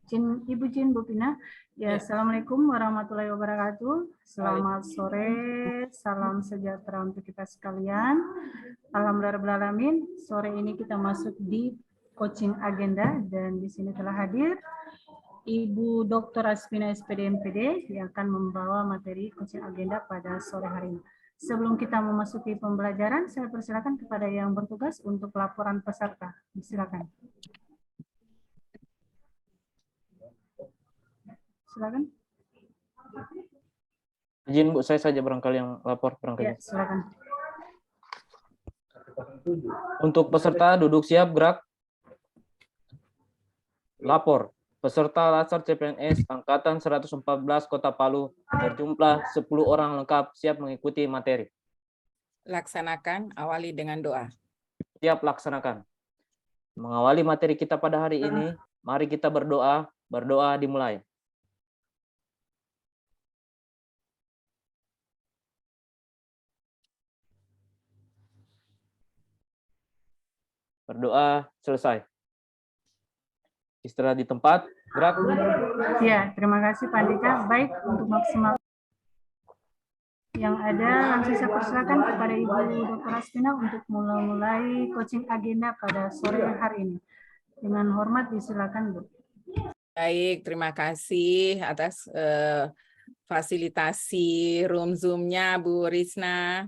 Ibu Jin, Bu Pina. Ya, Assalamualaikum warahmatullahi wabarakatuh. Selamat sore, salam sejahtera untuk kita sekalian. Alhamdulillahirrahmanirrahim. Sore ini kita masuk di coaching agenda dan di sini telah hadir Ibu Dr. Aspina SPD MPD yang akan membawa materi coaching agenda pada sore hari ini. Sebelum kita memasuki pembelajaran, saya persilakan kepada yang bertugas untuk laporan peserta. Silakan. Silakan. Izin Bu, saya saja barangkali yang lapor barangkali. Ya, silakan. Untuk peserta duduk siap, gerak. Lapor. Peserta Latsar CPNS angkatan 114 Kota Palu berjumlah 10 orang lengkap siap mengikuti materi. Laksanakan, awali dengan doa. Siap laksanakan. Mengawali materi kita pada hari ini, mari kita berdoa. Berdoa dimulai. Berdoa selesai. Istirahat di tempat, gerak. Ya, terima kasih Pak Andika. Baik, untuk maksimal yang ada, langsung saya persilakan kepada Ibu Dr. Aspina untuk mulai coaching agenda pada sore hari ini. Dengan hormat disilakan, Bu. Baik, terima kasih atas fasilitasi room Zoom-nya Bu Risna.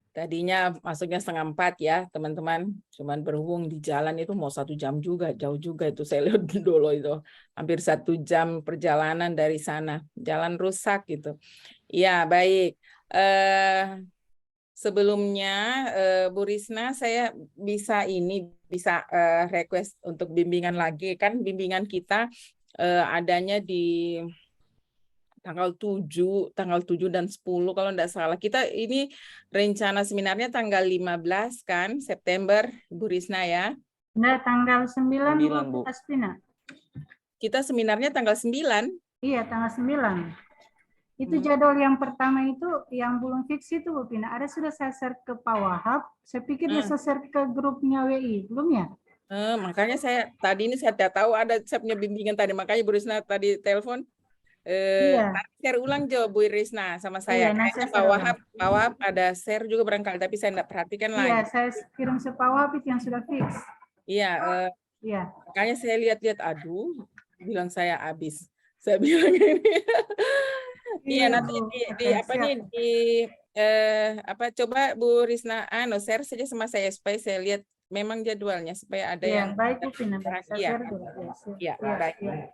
Tadinya masuknya 3:30 ya teman-teman, cuman berhubung di jalan itu mau 1 jam juga, jauh juga itu saya lihat dulu itu, hampir 1 jam perjalanan dari sana, jalan rusak gitu. Ya baik, sebelumnya Bu Risna saya bisa request untuk bimbingan lagi, kan bimbingan kita adanya di tanggal 7 dan 10 kalau enggak salah. Kita ini rencana seminarnya tanggal 15 kan September, Bu Risna ya. Nah, tanggal 9, Bu Bu. Aspina. Kita seminarnya tanggal 9. Iya, tanggal 9. Itu jadwal yang pertama itu yang belum fix itu Bu Pina. Ada sudah saya share ke Pak Wahab. Saya pikir dia share ke grupnya WI, belum ya? Makanya saya tadi ini saya tidak tahu ada saya punya bimbingan tadi, makanya Bu Risna tadi telepon. Iya. Share ulang jawab Bu Risna sama saya. Iya, Kayaknya Pak Wahab ada share juga barangkali, tapi saya tidak perhatikan lagi. Iya, saya kirim ke Pak Wahab yang sudah fix. Iya, iya. Makanya saya lihat-lihat, aduh, bilang saya habis. Saya bilang ini. Iya, nanti coba Bu Risna share saja sama saya supaya saya lihat memang jadwalnya supaya ada yang baik Bu Pina. Ya, baik.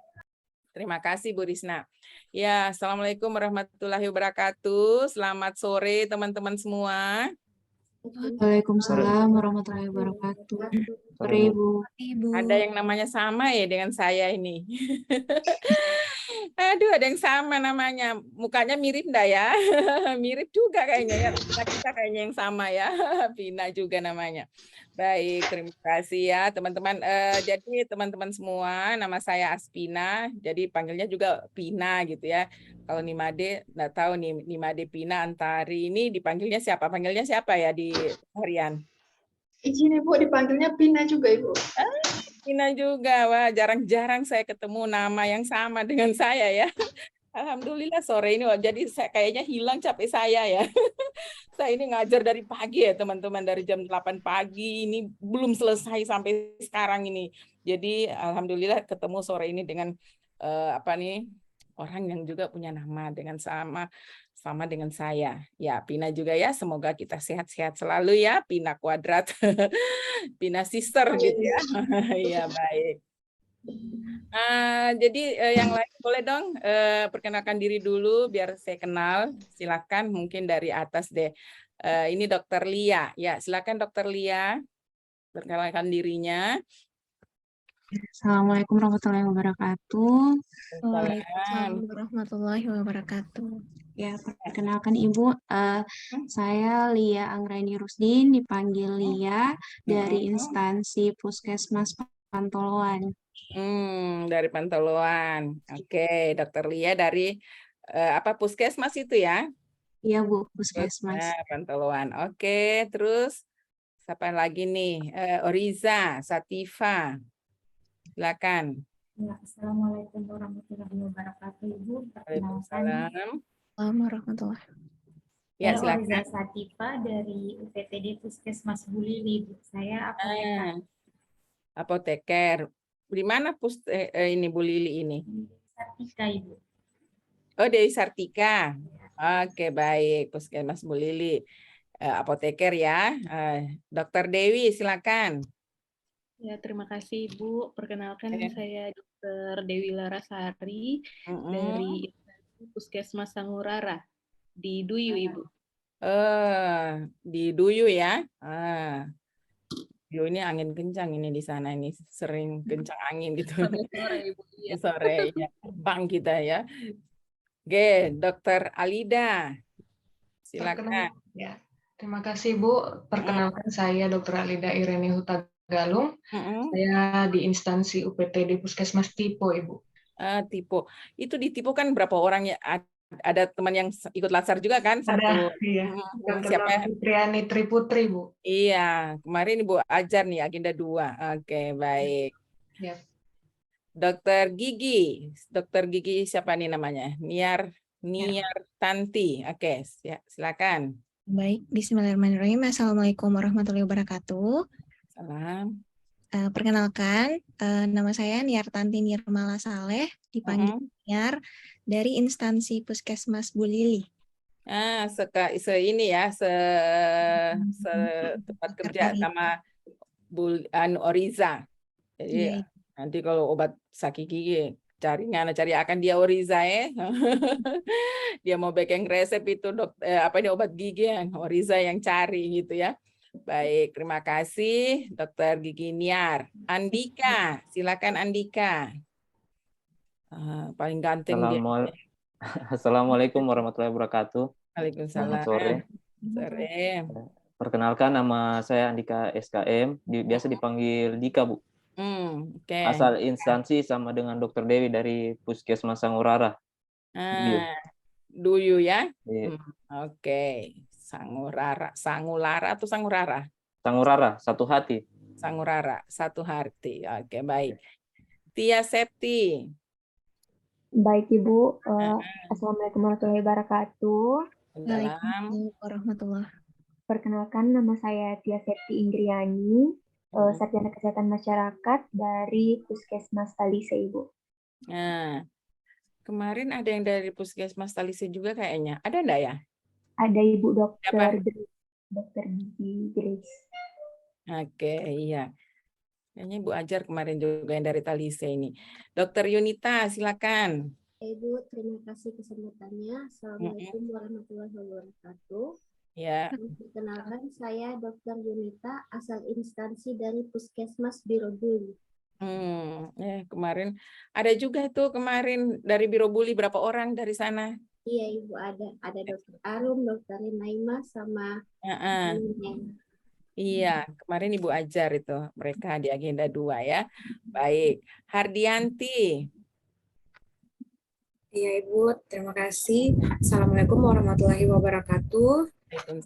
Terima kasih Bu Risna. Ya, Assalamualaikum warahmatullahi wabarakatuh. Selamat sore teman-teman semua. Waalaikumsalam warahmatullahi wabarakatuh. Sore Ibu. Ada yang namanya sama ya dengan saya ini. Aduh, ada yang sama namanya. Mukanya mirip enggak ya? Mirip juga kayaknya ya. Kita kayaknya yang sama ya. Pina juga namanya. Baik, terima kasih ya teman-teman. Jadi teman-teman semua, nama saya Aspina. Jadi panggilnya juga Pina gitu ya. Kalau Nimade, enggak tahu nih Nimade Pina Antari ini dipanggilnya siapa? Panggilnya siapa ya di harian? Izin Ibu dipanggilnya Pina juga Ibu. Pina juga, wah jarang-jarang saya ketemu nama yang sama dengan saya ya. Alhamdulillah sore ini, jadi kayaknya hilang capek saya ya. Saya ini ngajar dari pagi ya teman-teman, dari jam 8 pagi, ini belum selesai sampai sekarang ini. Jadi alhamdulillah ketemu sore ini dengan orang yang juga punya nama dengan sama dengan saya. Ya, Pina juga ya, semoga kita sehat-sehat selalu ya, Pina kuadrat. Pina sister gitu ya. Iya, baik. Jadi yang lain boleh dong perkenalkan diri dulu biar saya kenal. Silakan mungkin dari atas deh. Ini Dokter Lia. Ya, silakan Dokter Lia perkenalkan dirinya. Assalamualaikum warahmatullahi wabarakatuh. Waalaikumsalam warahmatullahi wabarakatuh. Ya, perkenalkan Ibu, saya Lia Anggraini Rusdin, dipanggil Lia dari instansi Puskesmas Pantoloan. Dari Pantoloan. Oke, Dokter Lia dari Puskesmas itu ya? Iya Bu, Puskesmas. Pantoloan. Oke, terus siapa lagi nih? Oriza, Sativa. Silakan. Ya, Assalamualaikum warahmatullahi wabarakatuh, Ibu. Perkenalkan, Waalaikumsalam. Warahmatullahi. Ya, saya silakan. Oriza Satifa dari UPTD Puskesmas Bulili, Ibu. Saya apoteker. Apoteker. Di mana ini Bu Lili ini? Sartika, Ibu. Oh, Dewi Sartika. Oke, baik. Puskesmas Bu Lili. Apoteker ya. Dokter Dewi, silakan. Ya, terima kasih Ibu. Perkenalkan saya Dr. Dewi Larasari dari Puskesmas Sangurara di Duyu, Ibu. Di Duyu ya. Duyu ini angin kencang ini di sana, ini sering kencang angin gitu. Sore, Ibu. Ya. Sore ya. Bang kita ya. Oke, Dokter Alida. Silakan. Ya, terima kasih Bu. Perkenalkan saya Dr. Alida Irene Hutagalung. Saya di instansi UPTD Puskesmas Tipo, Ibu. Tipo. Itu di Tipo kan berapa orang ya? Ada teman yang ikut latsar juga kan? Ada, iya. Siapa? Fitriani Triputri, Bu. Iya, kemarin Ibu ajar nih agenda 2. Oke, baik. Ya. Dokter Gigi. Dokter Gigi siapa nih namanya? Niar Tanti. Oke, silakan. Baik, bismillahirrahmanirrahim. Assalamualaikum warahmatullahi wabarakatuh. Salam. Perkenalkan, nama saya Niartanti Nirmala Saleh, dipanggil Niar dari instansi Puskesmas Bulili. Ini ya, tempat kerja sama Oriza. Jadi nanti kalau obat sakit gigi cari akan dia Oriza ya. Dia mau bikin resep itu obat gigi yang Oriza yang cari gitu ya. Baik, terima kasih Dokter Gigi Niar. Andika, silakan Andika. Paling ganteng dia. Assalamualaikum warahmatullahi wabarakatuh. Waalaikumsalam. Sore. Perkenalkan, nama saya Andika SKM, biasa dipanggil Dika, Bu. Okay. Asal instansi sama dengan Dokter Dewi dari Puskesmas Sangurara. Duyu ya? Iya. Oke. Sangulara atau Sangurara? Sangurara, satu hati. Sangurara, satu hati. Oke, baik. Tia Septi. Baik Ibu, Assalamualaikum warahmatullahi wabarakatuh. Waalaikumsalam warahmatullahi. Perkenalkan, nama saya Tia Septi Inggriani, Sarjana Kesehatan Masyarakat dari Puskesmas Talise, Ibu. Nah, kemarin ada yang dari Puskesmas Talise juga kayaknya. Ada enggak ya? Ada Ibu Dokter Gigi Grace. Oke, iya. Kayaknya Ibu ajar kemarin juga yang dari Talise ini. Dokter Yunita, silakan. Ibu, terima kasih kesempatannya. Assalamualaikum warahmatullahi wabarakatuh. Ya. Perkenalkan, saya Dokter Yunita, asal instansi dari Puskesmas Biro Buli. Kemarin ada juga itu kemarin dari Biro Buli, berapa orang dari sana? Iya Ibu, ada Dokter Arum, Dokter Naima, sama Iya, kemarin Ibu ajar itu mereka di agenda 2 ya. Baik, Hardianti. Iya Ibu, terima kasih. Assalamualaikum warahmatullahi wabarakatuh.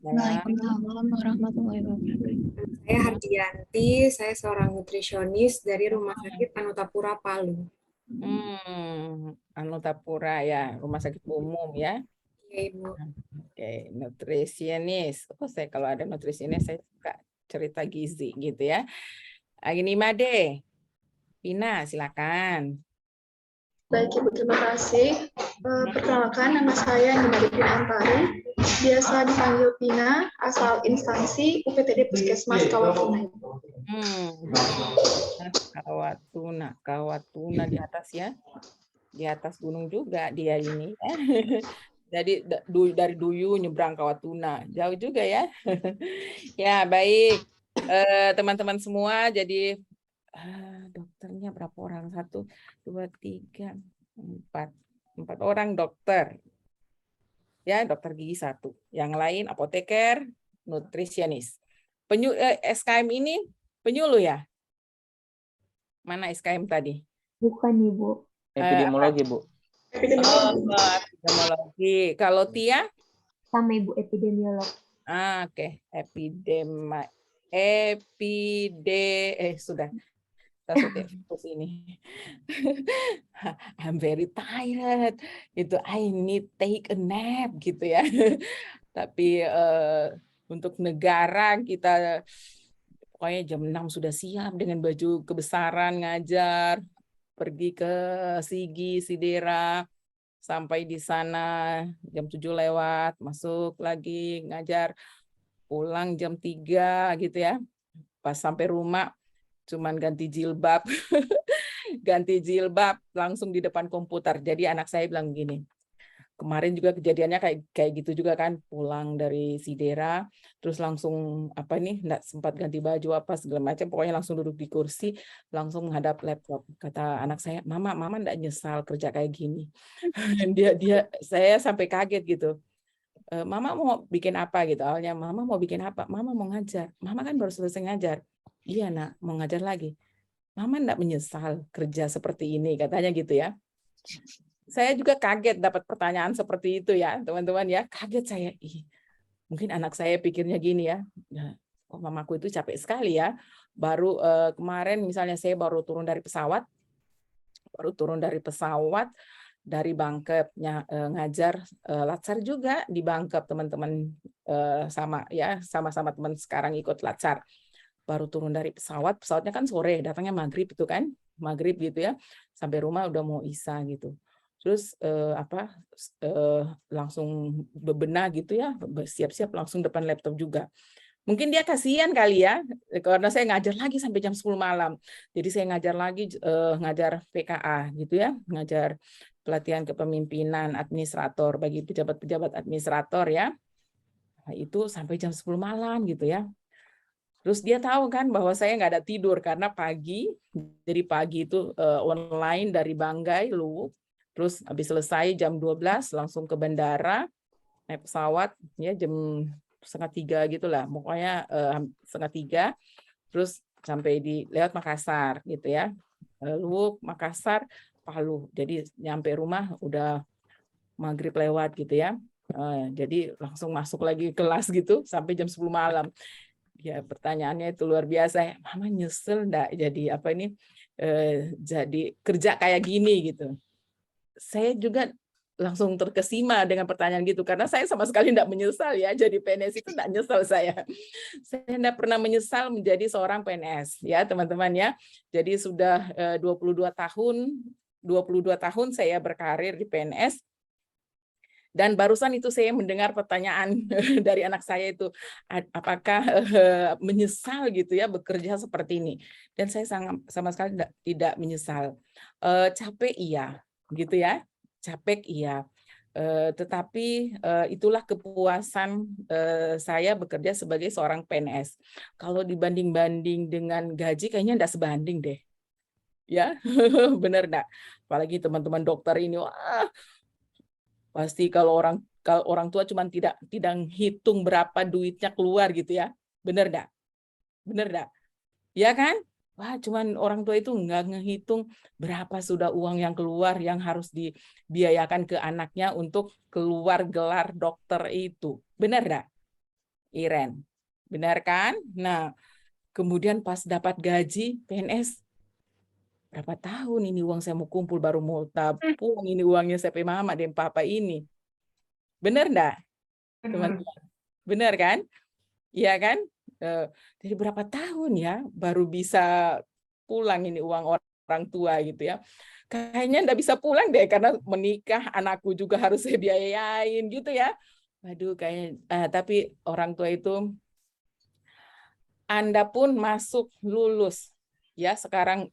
Waalaikumsalam warahmatullahi wabarakatuh. Saya Hardianti, saya seorang nutrisionis dari Rumah Sakit Anutapura Palu. Anutapura ya, rumah sakit umum ya. Iya Ibu. Oke, nutrisionis. Saya kalau ada nutrisionis saya suka cerita gizi gitu ya. Agni Made. Pina, silakan. Baik Ibu, terima kasih. Perkenalkan, nama saya Nimari Pina Antari, biasa dipanggil Pina, asal instansi UPTD Puskesmas Kawatuna. Kawatuna di atas ya, di atas gunung juga dia ini. Jadi dari Duyu nyebrang Kawatuna, jauh juga ya. Ya baik, teman-teman semua. Jadi dokternya berapa orang? 1, 2, 3, 4 orang dokter. Ya, dokter gigi 1. Yang lain apoteker, nutrisionis. SKM ini penyuluh ya? Mana SKM tadi? Bukan Ibu. Epidemiologi, Bu. Epidemiologi. Kalau Tia? Sama Ibu, epidemiolog. Oke. Sudah. Kita terus ini. I'm very tired. Itu I need take a nap gitu ya. Tapi untuk negara kita pokoknya jam 6 sudah siap dengan baju kebesaran ngajar, pergi ke Sigi, Sidera, sampai di sana jam 7 lewat, masuk lagi ngajar, pulang jam 3 gitu ya. Pas sampai rumah cuman ganti jilbab, ganti jilbab langsung di depan komputer. Jadi anak saya bilang gini, kemarin juga kejadiannya kayak gitu juga kan, pulang dari Sidera, terus langsung nggak sempat ganti baju apa segala macam, pokoknya langsung duduk di kursi, langsung menghadap laptop. Kata anak saya, mama nggak nyesal kerja kayak gini. Saya sampai kaget gitu. Mama mau bikin apa gitu? Awalnya mama mau bikin apa? Mama mau ngajar. Mama kan baru selesai ngajar. Iya nak, mau ngajar lagi. Mama enggak menyesal kerja seperti ini, katanya gitu ya. Saya juga kaget dapat pertanyaan seperti itu ya, teman-teman ya. Kaget saya. Mungkin anak saya pikirnya gini ya. Oh, mamaku itu capek sekali ya. Baru kemarin misalnya saya baru turun dari pesawat. Dari Bangkep ngajar Latsar juga di Bangkep, teman-teman, sama-sama teman sekarang ikut Latsar. Baru turun dari pesawatnya kan sore, datangnya maghrib itu kan, maghrib gitu ya, sampai rumah udah mau isya gitu. Terus langsung bebenah gitu ya, siap-siap langsung depan laptop juga. Mungkin dia kasihan kali ya, karena saya ngajar lagi sampai jam 10 malam. Jadi saya ngajar lagi, ngajar PKA gitu ya, ngajar pelatihan kepemimpinan administrator bagi pejabat-pejabat administrator ya. Nah, itu sampai jam 10 malam gitu ya. Terus dia tahu kan bahwa saya nggak ada tidur karena jadi pagi itu online dari Banggai, Luwuk. Terus habis selesai jam 12 langsung ke bandara, naik pesawat ya jam 2:30 gitulah, pokoknya 2:30, terus sampai lewat Makassar gitu ya, Luwuk, Makassar, Palu. Jadi nyampe rumah udah maghrib lewat gitu ya. Jadi langsung masuk lagi kelas gitu sampai jam 10 malam. Ya pertanyaannya itu luar biasa. Mama nyesel enggak jadi jadi kerja kayak gini gitu. Saya juga langsung terkesima dengan pertanyaan gitu karena saya sama sekali enggak menyesal ya jadi PNS itu, enggak nyesal saya. Saya enggak pernah menyesal menjadi seorang PNS ya teman-teman ya. Jadi sudah 22 tahun saya berkarir di PNS. Dan barusan itu saya mendengar pertanyaan dari anak saya itu, apakah menyesal gitu ya bekerja seperti ini? Dan saya sama sekali tidak menyesal. Capek iya, gitu ya, capek iya. Tetapi itulah kepuasan saya bekerja sebagai seorang PNS. Kalau dibanding-banding dengan gaji, kayaknya enggak sebanding deh. Ya, benar enggak? Apalagi teman-teman dokter ini, wah, pasti kalau orang tua cuma tidak hitung berapa duitnya keluar gitu ya. Bener enggak? Bener enggak? Ya kan? Wah, cuman orang tua itu nggak ngehitung berapa sudah uang yang keluar yang harus dibiayakan ke anaknya untuk keluar gelar dokter itu. Bener enggak? Iren. Benar kan? Nah, kemudian pas dapat gaji PNS, berapa tahun ini uang saya mau kumpul baru mau tabung ini uangnya saya mama dan papa ini. Benar enggak? Teman-teman. Benar kan? Iya kan? Jadi berapa tahun ya baru bisa pulang ini uang orang tua gitu ya. Kayaknya enggak bisa pulang deh karena menikah, anakku juga harus saya biayain gitu ya. Waduh, tapi orang tua itu Anda pun masuk lulus ya sekarang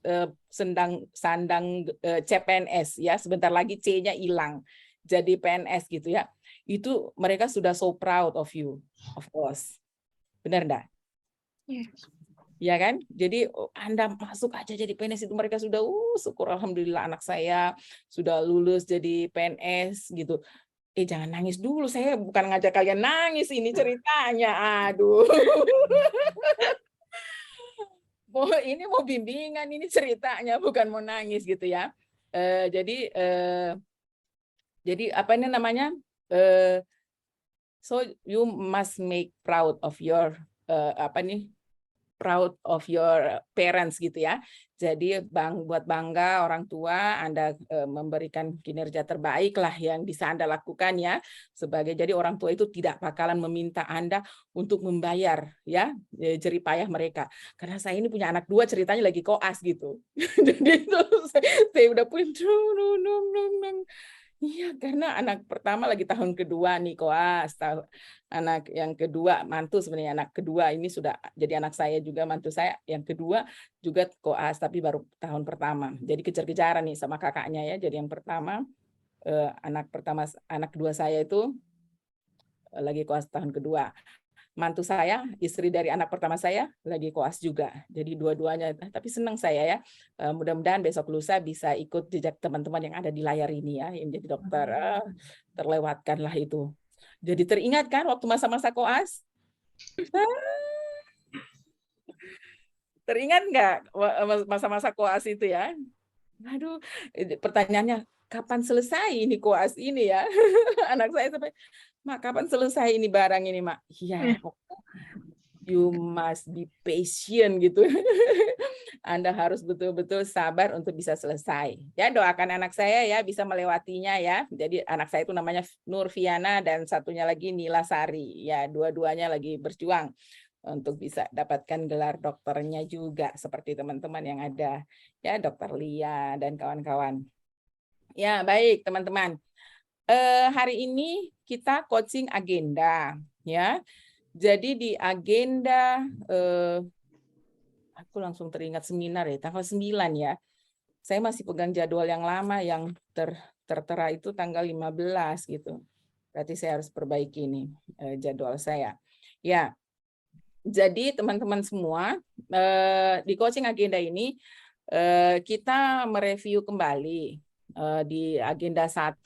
sandang CPNS ya, sebentar lagi C-nya hilang jadi PNS gitu ya. Itu mereka sudah so proud of you, of course. Benar enggak? Yes. Ya kan? Jadi Anda masuk aja jadi PNS itu mereka sudah syukur alhamdulillah anak saya sudah lulus jadi PNS gitu. Jangan nangis dulu, saya bukan ngajak kalian nangis ini ceritanya. Aduh. Ini mau bimbingan, ini ceritanya bukan mau nangis gitu ya. Jadi apa ini namanya? So you must make proud of your proud of your parents gitu ya. Jadi buat bangga orang tua Anda memberikan kinerja terbaik lah yang bisa Anda lakukan ya. Jadi orang tua itu tidak bakalan meminta Anda untuk membayar ya jerih payah mereka. Karena saya ini punya anak 2 ceritanya lagi koas gitu. Jadi itu saya udah punya iya, karena anak pertama lagi tahun kedua nih koas, anak yang kedua mantu sebenarnya anak kedua ini sudah jadi anak saya juga mantu saya yang kedua juga koas tapi baru tahun pertama. Jadi kejar-kejaran nih sama kakaknya ya. Jadi yang pertama anak kedua saya itu lagi koas tahun kedua. Mantu saya, istri dari anak pertama saya, lagi koas juga. Jadi dua-duanya, tapi senang saya ya. Mudah-mudahan besok lusa bisa ikut jejak teman-teman yang ada di layar ini ya, yang jadi dokter. Terlewatkanlah itu. Jadi teringat kan waktu masa-masa koas? Teringat nggak masa-masa koas itu ya? Aduh, pertanyaannya, kapan selesai ini koas ini ya? Anak saya sampai, Mak, kapan selesai ini barang ini, Mak? Iya, you must be patient gitu. Anda harus betul-betul sabar untuk bisa selesai. Ya, doakan anak saya ya bisa melewatinya ya. Jadi anak saya itu namanya Nurfiana dan satunya lagi Nila Sari. Ya, dua-duanya lagi berjuang untuk bisa dapatkan gelar dokternya juga seperti teman-teman yang ada. Ya, Dokter Lia dan kawan-kawan. Ya, baik teman-teman. Hari ini kita coaching agenda ya. Jadi di agenda aku langsung teringat seminar ya tanggal 9 ya. Saya masih pegang jadwal yang lama yang tertera itu tanggal 15 gitu. Berarti saya harus perbaiki ini jadwal saya. Ya. Jadi teman-teman semua di coaching agenda ini kita mereview kembali. Di agenda 1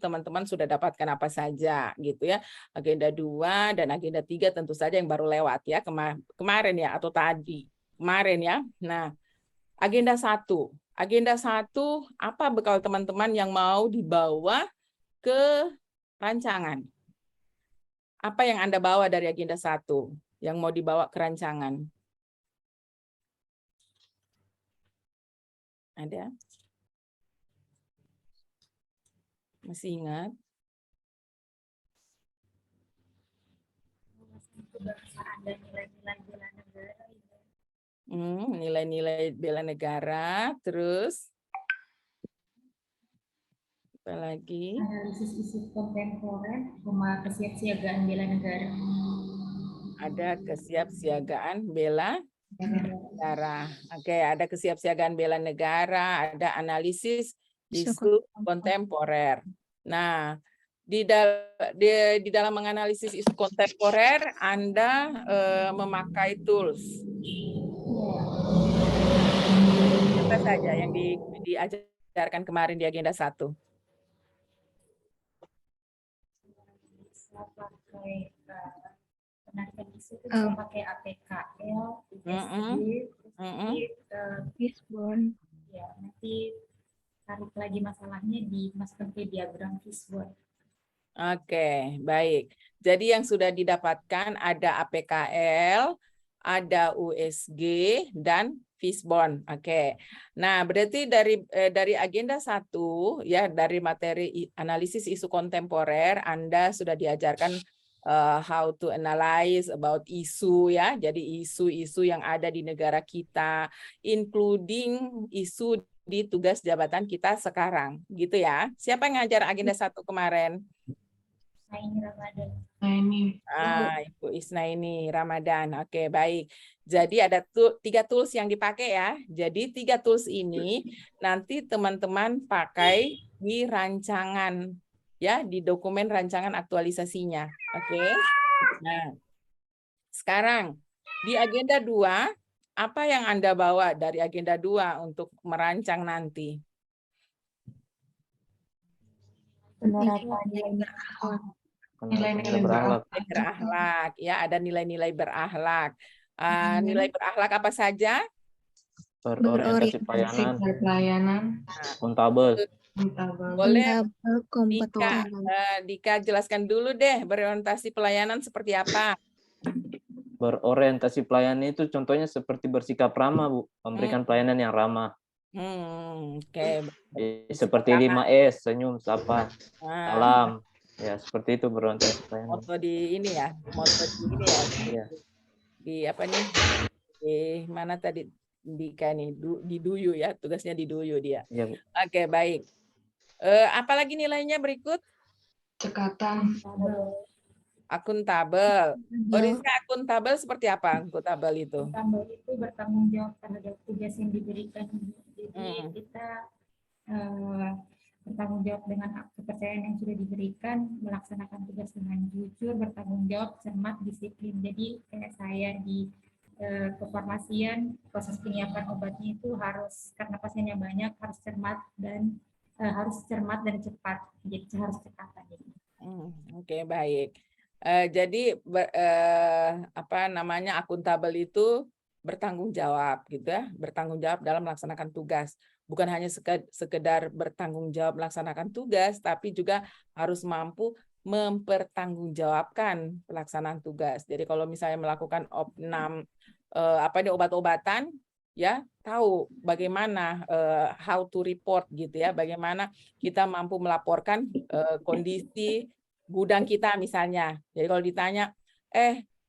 teman-teman sudah dapatkan apa saja gitu ya. Agenda 2 dan agenda 3 tentu saja yang baru lewat ya kemarin ya atau tadi kemarin ya. Nah, agenda 1. Agenda 1 apa bekal teman-teman yang mau dibawa ke rancangan? Apa yang Anda bawa dari agenda 1 yang mau dibawa ke rancangan? Ada? Masih ingat? Nilai-nilai bela negara, terus apa lagi? Analisis isu kontemporer sama kesiapsiagaan bela negara. Ada kesiapsiagaan bela negara. Oke, ada kesiapsiagaan bela negara, ada analisis isu kontemporer. Nah, di dalam menganalisis isu kontemporer, Anda memakai tools. Apa saja yang diajarkan kemarin di agenda 1? Pakai penarikan isu itu bisa pakai APKL, Fishbone. Ya, nanti tarik lagi masalahnya dimasukkan ke diagram Fishbone. Oke, baik. Jadi yang sudah didapatkan ada APKL, ada USG, dan Fishbone. Oke. Nah, berarti dari agenda 1, ya dari materi analisis isu kontemporer, Anda sudah diajarkan how to analyze about isu ya. Jadi isu-isu yang ada di negara kita, including isu di tugas jabatan kita sekarang, gitu ya. Siapa yang ngajar agenda 1 kemarin? Isnaini Ramadan. Ibu Isnaini Ramadan. Oke, baik. Jadi ada 3 tools yang dipakai ya. Jadi 3 tools ini nanti teman-teman pakai di rancangan ya, di dokumen rancangan aktualisasinya. Oke. Nah, sekarang di agenda 2, apa yang Anda bawa dari agenda 2 untuk merancang nanti? Nilai-nilai berakhlak. Ya, ada nilai-nilai berakhlak. Nilai berakhlak apa saja? Berorientasi pelayanan, akuntabel. Boleh Dika jelaskan dulu deh berorientasi pelayanan seperti apa? berorientasi pelayanan itu contohnya seperti bersikap ramah, Bu, memberikan pelayanan yang ramah. Oke. Seperti 5S, senyum, sapa, Nah, salam. Ya, seperti itu berorientasi pelayanan. moto di ini ya, moto di ini ya. Iya. Di apa nih? Di mana tadi Dika nih? Di Duyu ya, tugasnya di Duyu dia. Iya, Bu. Oke, baik. Apalagi nilainya berikut? Cekatan. Akuntabel. Oriza, akuntabel seperti apa akuntabel itu? Akuntabel itu bertanggung jawab terhadap tugas yang diberikan. Jadi kita bertanggung jawab dengan kepercayaan yang sudah diberikan, melaksanakan tugas dengan jujur, bertanggung jawab, cermat, disiplin. Jadi kayak saya di kefarmasian, proses penyiapan obatnya itu harus, karena pasiennya banyak, harus cermat dan cepat. Jadi harus cepat tadi. Oke, baik. Jadi apa namanya, akuntabel itu bertanggung jawab gitu ya, bertanggung jawab dalam melaksanakan tugas. Bukan hanya sekedar bertanggung jawab melaksanakan tugas, tapi juga harus mampu mempertanggungjawabkan pelaksanaan tugas. Jadi kalau misalnya melakukan opnam obat-obatan, ya tahu bagaimana how to report gitu ya, bagaimana kita mampu melaporkan kondisi gudang kita misalnya. Jadi kalau ditanya,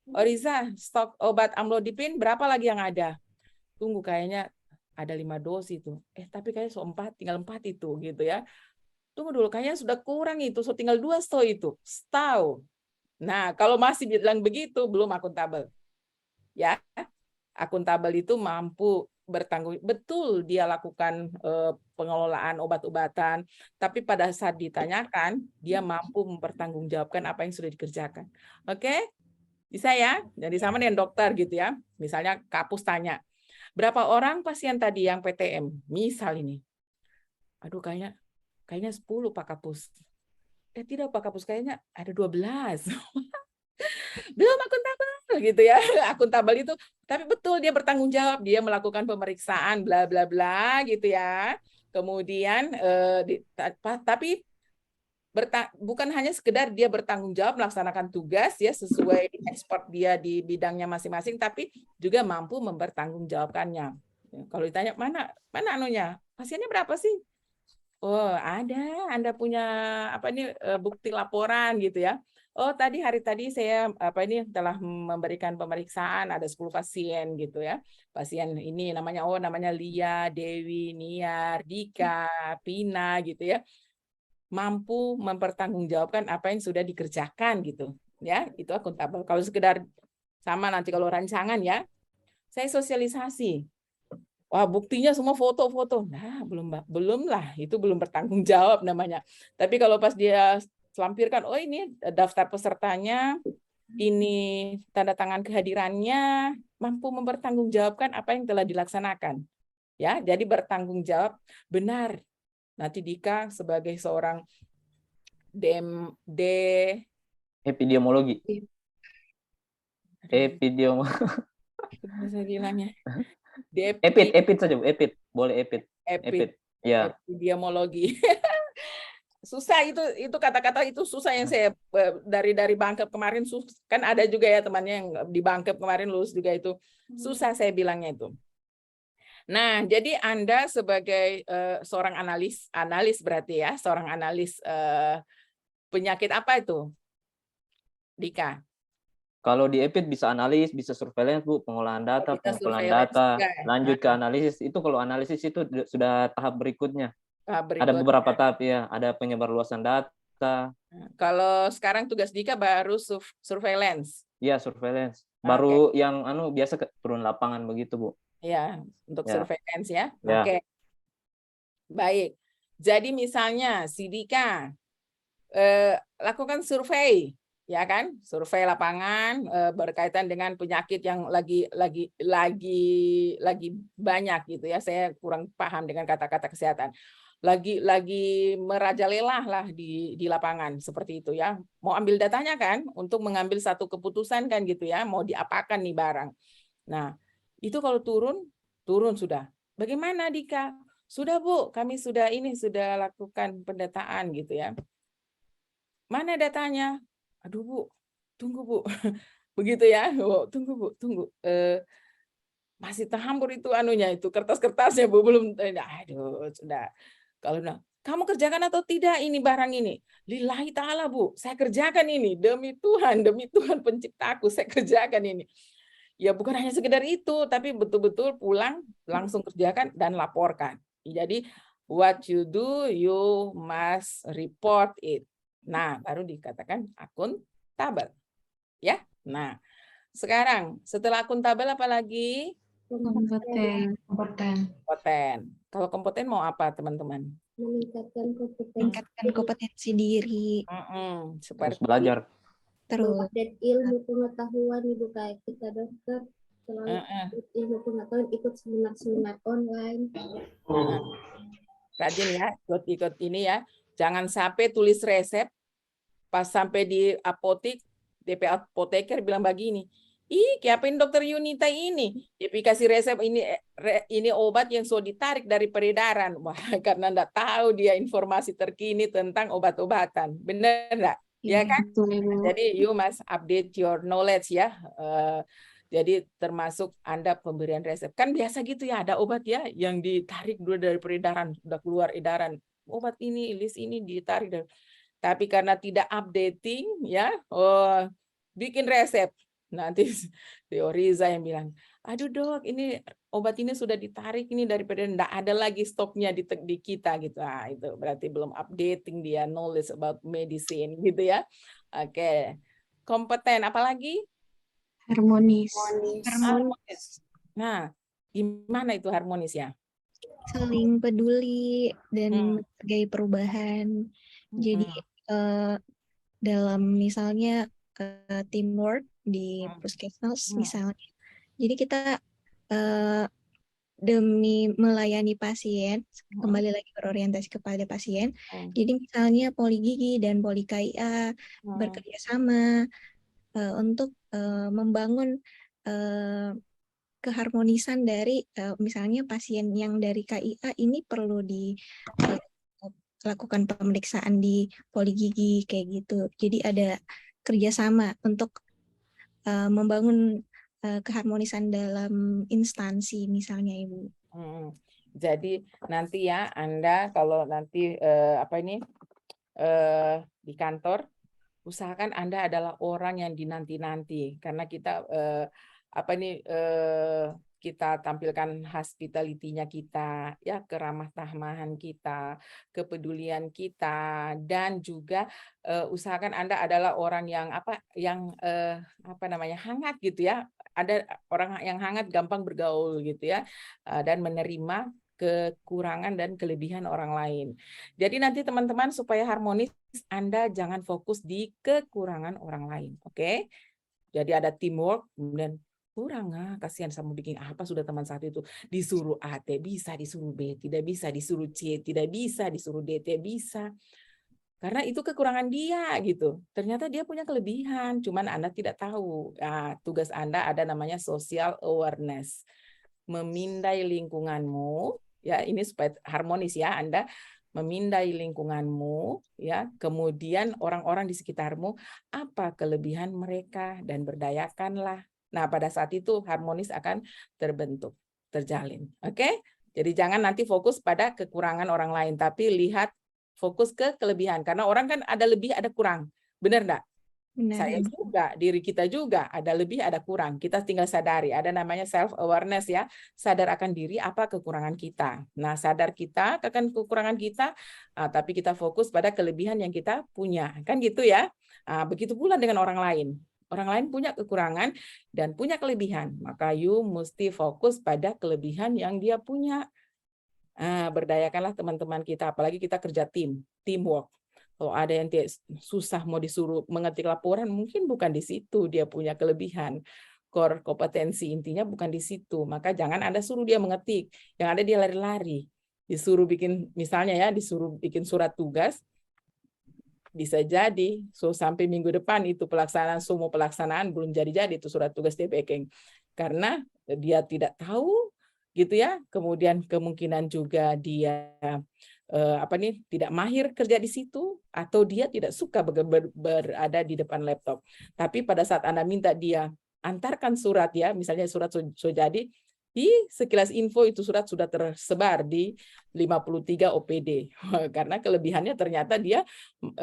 Oriza, stok obat amlodipin berapa lagi yang ada? Tunggu, kayaknya ada 5 dosis itu. Tapi kayaknya tinggal 4 itu gitu ya. Tunggu dulu, kayaknya sudah kurang itu, tinggal 2 stok itu. Setahu. Nah, kalau masih bilang begitu, belum akuntabel. Ya, akuntabel itu mampu bertanggung, betul dia lakukan pengelolaan obat-obatan, tapi pada saat ditanyakan, dia mampu mempertanggungjawabkan apa yang sudah dikerjakan. Oke? Bisa ya? Jadi sama dengan dokter gitu ya. Misalnya Kapus tanya, berapa orang pasien tadi yang PTM? Misal ini. Aduh, kayaknya 10 Pak Kapus. Tidak Pak Kapus, kayaknya ada 12. Belum akuntabel gitu ya. Akuntabel itu, tapi betul dia bertanggung jawab, dia melakukan pemeriksaan bla bla bla gitu ya. Kemudian tapi bukan hanya sekedar dia bertanggung jawab melaksanakan tugas ya sesuai ekspor dia di bidangnya masing-masing, tapi juga mampu mempertanggungjawabkannya. Kalau ditanya mana anunya, pasiennya berapa sih? Oh, ada. Anda punya bukti laporan gitu ya. Oh, hari tadi saya telah memberikan pemeriksaan, ada 10 pasien gitu ya. Pasien ini namanya Lia, Dewi, Niar, Dika, Pina gitu ya. Mampu mempertanggungjawabkan apa yang sudah dikerjakan gitu ya, itu akuntabel. Kalau sekedar sama nanti kalau rancangan ya, saya sosialisasi, wah buktinya semua foto-foto, nah belum lah, itu belum bertanggung jawab namanya. Tapi kalau pas dia lampirkan, oh ini daftar pesertanya, ini tanda tangan kehadirannya, mampu mempertanggungjawabkan apa yang telah dilaksanakan ya, jadi bertanggung jawab benar. Nanti Dika sebagai seorang epidemiologi. Saya bilangnya. Epid saja, Bu. Epid. Boleh epid. Ya. Epidemiologi. Susah itu kata-kata itu susah yang saya dari Bangkep kemarin kan ada juga ya temannya yang di Bangkep kemarin lulus juga itu. Susah saya bilangnya itu. Nah, jadi Anda sebagai seorang analis berarti ya, seorang analis penyakit apa itu, Dika? Kalau di EPID bisa analis, bisa surveillance, Bu, pengolahan data, pengumpulan data, juga. Lanjut ke analisis. Itu kalau analisis itu sudah tahap berikutnya. Ada beberapa tahap ya, ada penyebarluasan data. Kalau sekarang tugas Dika baru surveillance. Iya, surveillance. Baru yang biasa turun lapangan begitu, Bu. Ya, untuk surveillance ya. Oke. Baik. Jadi misalnya si Dika lakukan survei, ya kan? Survei lapangan berkaitan dengan penyakit yang lagi banyak gitu ya. Saya kurang paham dengan kata-kata kesehatan. Lagi merajalela lah di lapangan seperti itu ya. Mau ambil datanya kan untuk mengambil satu keputusan kan gitu ya, mau diapakan nih barang. Nah, itu kalau turun sudah. Bagaimana Dika? Sudah Bu, kami sudah lakukan pendataan gitu ya. Mana datanya? Aduh Bu, tunggu Bu. Begitu ya. Oh, tunggu Bu, tunggu. Masih terhambur itu anunya, itu kertas-kertasnya Bu, belum. Aduh, sudah. Kalau kamu kerjakan atau tidak ini barang ini? Lillahi ta'ala Bu, saya kerjakan ini. Demi Tuhan penciptaku, saya kerjakan ini. Ya bukan hanya sekedar itu, tapi betul-betul pulang, langsung kerjakan dan laporkan. Jadi, what you do, you must report it. Nah, baru dikatakan akuntabel. Ya, nah sekarang setelah akuntabel apa lagi? Kompeten. Kalau kompeten mau apa teman-teman? Meningkatkan kompetensi diri. Terus belajar. Terus ilmu pengetahuan Ibu, kayak kita dokter selalu ilmu pengetahuan, ikut seminar-seminar online. Rajin ya, ikut ini ya. Jangan sampai tulis resep pas sampai di apotek, DP apoteker bilang begini, ih, kayapain dokter Yunita ini? Dia kasih resep ini obat yang sudah ditarik dari peredaran. Wah, karena enggak tahu dia informasi terkini tentang obat-obatan. Benar enggak? Ya kan? Jadi you must update your knowledge ya. Jadi termasuk Anda pemberian resep. Kan biasa gitu ya, ada obat ya yang ditarik dulu dari peredaran, sudah keluar edaran. Obat ini, list ini ditarik dari. Tapi karena tidak updating ya, bikin resep. Nanti Teoriza yang bilang, aduh dok, ini obat ini sudah ditarik ini daripada enggak ada lagi stoknya di kita gitu. Nah, itu berarti belum updating dia knowledge about medicine gitu ya. Oke. Kompeten apalagi? Harmonis. Nah, gimana itu harmonis ya? Saling peduli dan menghargai perubahan. Jadi dalam misalnya teamwork di puskesmas misalnya. Jadi kita demi melayani pasien, kembali lagi berorientasi kepada pasien. Jadi misalnya Poli Gigi dan Poli KIA bekerja sama untuk membangun keharmonisan dari misalnya pasien yang dari KIA ini perlu dilakukan pemeriksaan di Poli Gigi kayak gitu. Jadi ada kerjasama untuk membangun keharmonisan dalam instansi misalnya Ibu. Jadi nanti ya Anda kalau nanti di kantor usahakan Anda adalah orang yang dinanti-nanti karena kita kita tampilkan hospitality-nya kita, ya keramah tamahan kita, kepedulian kita, dan juga usahakan Anda adalah orang yang hangat gitu ya. Ada orang yang hangat, gampang bergaul gitu ya, dan menerima kekurangan dan kelebihan orang lain. Jadi nanti teman-teman supaya harmonis, Anda jangan fokus di kekurangan orang lain, oke? Jadi ada teamwork, kemudian kurang kasihan sama bikin apa sudah teman satu itu disuruh A bisa, disuruh B tidak bisa, disuruh C tidak bisa, disuruh D tidak bisa. Karena itu kekurangan dia gitu. Ternyata dia punya kelebihan, cuman Anda tidak tahu. Nah, tugas Anda ada namanya social awareness. Memindai lingkunganmu, ya ini supaya harmonis ya, Anda memindai lingkunganmu, ya, kemudian orang-orang di sekitarmu, apa kelebihan mereka dan berdayakanlah. Nah, pada saat itu harmonis akan terbentuk, terjalin. Oke? Jadi jangan nanti fokus pada kekurangan orang lain, tapi lihat fokus ke kelebihan. Karena orang kan ada lebih, ada kurang. Benar enggak? Saya juga, diri kita juga ada lebih, ada kurang. Kita tinggal sadari, ada namanya self-awareness ya. Sadar akan diri apa kekurangan kita. Nah, sadar kita akan kekurangan kita, tapi kita fokus pada kelebihan yang kita punya. Kan gitu ya. Begitu pula dengan orang lain. Orang lain punya kekurangan dan punya kelebihan. Maka you mesti fokus pada kelebihan yang dia punya. Berdayakanlah teman-teman kita. Apalagi kita kerja teamwork. Kalau ada yang susah mau disuruh mengetik laporan, mungkin bukan di situ dia punya kelebihan. Core kompetensi intinya bukan di situ. Maka jangan Anda suruh dia mengetik. Yang ada dia lari-lari. Disuruh bikin, misalnya ya, disuruh bikin surat tugas, bisa jadi sampai minggu depan itu semua pelaksanaan belum jadi itu surat tugas DPK karena dia tidak tahu gitu ya. Kemudian kemungkinan juga dia tidak mahir kerja di situ, atau dia tidak suka berada di depan laptop. Tapi pada saat Anda minta dia antarkan surat, ya, misalnya surat sudah jadi, di sekilas info itu surat sudah tersebar di 53 OPD. Karena kelebihannya ternyata dia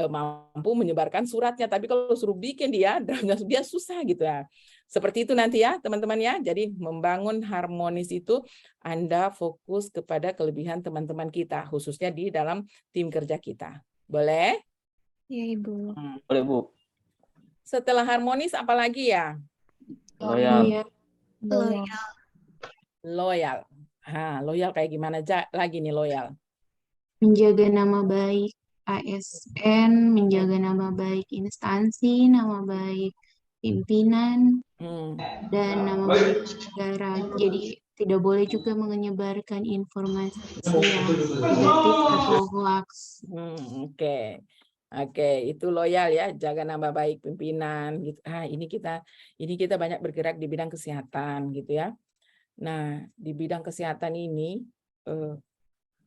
mampu menyebarkan suratnya, tapi kalau suruh bikin dia susah gitu ya. Seperti itu nanti ya teman-teman ya. Jadi membangun harmonis itu Anda fokus kepada kelebihan teman-teman kita, khususnya di dalam tim kerja kita. Boleh? Ya, Ibu. Boleh, Bu. Setelah harmonis apalagi ya? Loyal. Loyal. Loyal kayak gimana lagi nih loyal? Menjaga nama baik ASN, menjaga nama baik instansi, nama baik pimpinan, dan nama baik negara. Jadi tidak boleh juga menyebarkan informasi yang negatif atau hoax. Oke, itu loyal ya, jaga nama baik pimpinan gitu. Ini kita banyak bergerak di bidang kesehatan gitu ya. Nah, di bidang kesehatan ini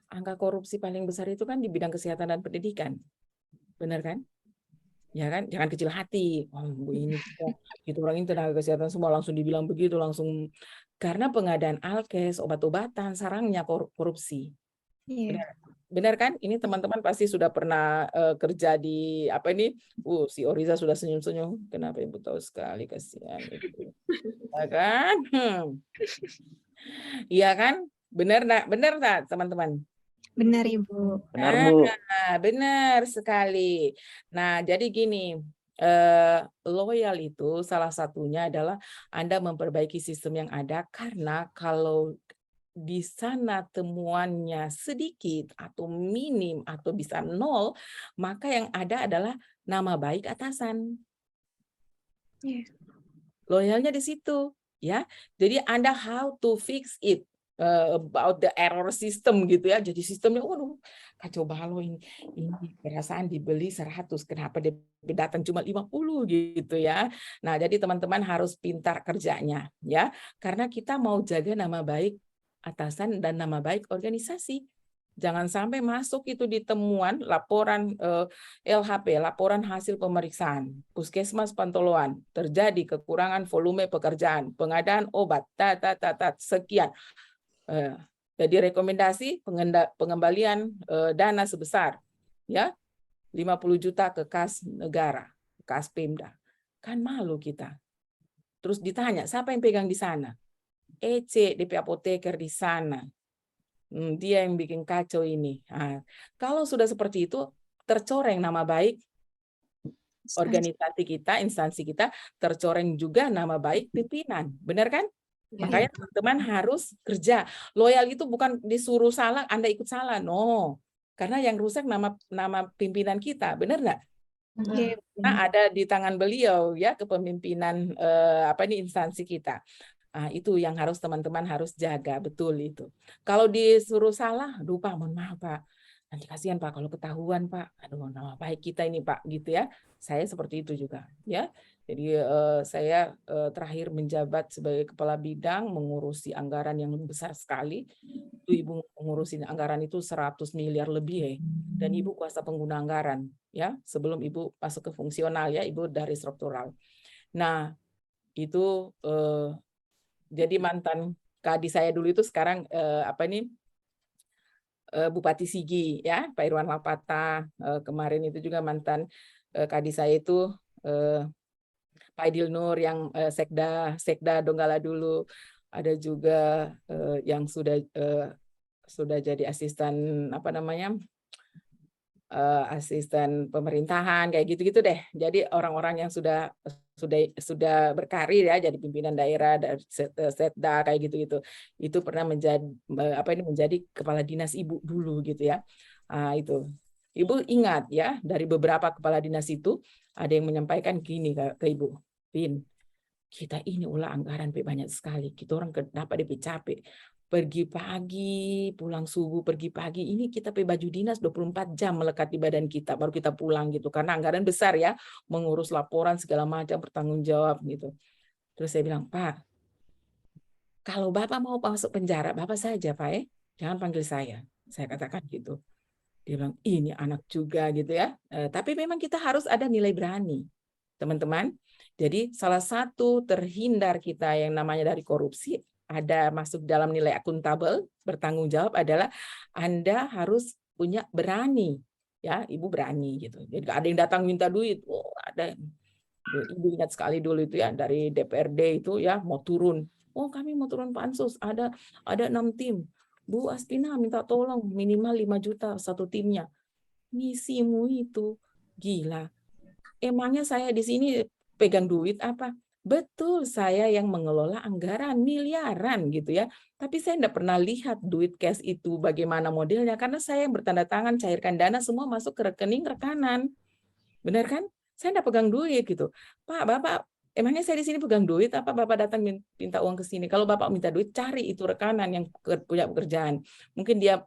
angka korupsi paling besar itu kan di bidang kesehatan dan pendidikan. Benar kan? Ya kan? Jangan kecil hati. Ini kita orang ini tenaga kesehatan semua langsung dibilang begitu, langsung karena pengadaan alkes, obat-obatan, sarangnya korupsi. Benar kan? Ini teman-teman pasti sudah pernah kerja di si Oriza sudah senyum-senyum. Kenapa Ibu tahu sekali, kasihan Ibu. Ya kan? Iya kan? Benar enggak teman-teman? Benar, Ibu. Benar, Bu. Benar sekali. Nah, jadi gini, loyal itu salah satunya adalah Anda memperbaiki sistem yang ada, karena kalau di sana temuannya sedikit atau minim atau bisa 0, maka yang ada adalah nama baik atasan. Loyalnya di situ, ya. Jadi Anda how to fix it, about the error system gitu ya. Jadi sistemnya waduh kacau balau ini perasaan dibeli 100, kenapa dia datang cuma 50 gitu ya. Nah, jadi teman-teman harus pintar kerjanya ya. Karena kita mau jaga nama baik atasan dan nama baik organisasi. Jangan sampai masuk itu di temuan laporan LHP, laporan hasil pemeriksaan, Puskesmas Pantoloan, terjadi kekurangan volume pekerjaan, pengadaan obat, sekian. Jadi rekomendasi pengembalian dana sebesar ya 50 juta ke kas negara, kas Pemda. Kan malu kita. Terus ditanya, siapa yang pegang di sana? EC, DP apoteker di sana. Dia yang bikin kacau ini. Kalau sudah seperti itu, tercoreng nama baik organisasi kita, instansi kita, tercoreng juga nama baik pimpinan. Benar kan? Makanya teman-teman harus kerja. Loyal itu bukan disuruh salah, Anda ikut salah. No. Karena yang rusak nama pimpinan kita. Benar nggak? Nah, ada di tangan beliau ya kepemimpinan instansi kita. Itu yang harus teman-teman harus jaga, betul itu. Kalau disuruh salah, lupa, mohon maaf Pak. Nanti kasihan Pak kalau ketahuan Pak. Aduh, nama baik kita ini Pak, gitu ya. Saya seperti itu juga, ya. Jadi saya terakhir menjabat sebagai kepala bidang mengurusi anggaran yang besar sekali. Itu Ibu mengurusi anggaran itu 100 miliar lebih ya. Dan Ibu kuasa pengguna anggaran, ya. Sebelum Ibu masuk ke fungsional ya, Ibu dari struktural. Nah, itu jadi mantan Kadi saya dulu itu sekarang Bupati Sigi ya, Pak Irwan Lapata. Kemarin itu juga mantan Kadi saya itu Pak Idil Nur yang Sekda Donggala dulu. Ada juga yang sudah jadi asisten asisten pemerintahan kayak gitu-gitu deh. Jadi orang-orang yang sudah berkarir ya, jadi pimpinan daerah, setda kayak gitu-gitu. Itu pernah menjadi kepala dinas Ibu dulu gitu ya. Itu. Ibu ingat ya, dari beberapa kepala dinas itu ada yang menyampaikan gini ke Ibu, Pin, kita ini ulah anggaran banyak sekali. Kita orang kenapa DP capek? Pergi pagi, pulang subuh, pergi pagi. Ini kita pakai baju dinas 24 jam melekat di badan kita, baru kita pulang gitu. Karena anggaran besar ya, mengurus laporan segala macam, bertanggung jawab gitu. Terus saya bilang, Pak, kalau Bapak mau masuk penjara, Bapak saja Pak Jangan panggil saya. Saya katakan gitu. Dia bilang, ini anak juga gitu ya. Tapi memang kita harus ada nilai berani, teman-teman. Jadi salah satu terhindar kita yang namanya dari korupsi, ada masuk dalam nilai akuntabel, bertanggung jawab adalah Anda harus punya berani. Ya, Ibu berani gitu. Jadi ada yang datang minta duit, oh ada. Ibu ingat sekali dulu itu ya, dari DPRD itu ya mau turun. Oh, kami mau turun pansus, ada 6 tim. Bu Aspina minta tolong minimal 5 juta satu timnya. Misimu itu gila. Emangnya saya di sini pegang duit apa? Betul, saya yang mengelola anggaran miliaran gitu ya. Tapi saya tidak pernah lihat duit cash itu bagaimana modelnya karena saya yang bertanda tangan cairkan dana semua masuk ke rekening rekanan. Benar kan? Saya tidak pegang duit gitu. Pak, Bapak, emangnya saya di sini pegang duit apa Bapak datang minta uang ke sini? Kalau Bapak minta duit, cari itu rekanan yang punya pekerjaan. Mungkin dia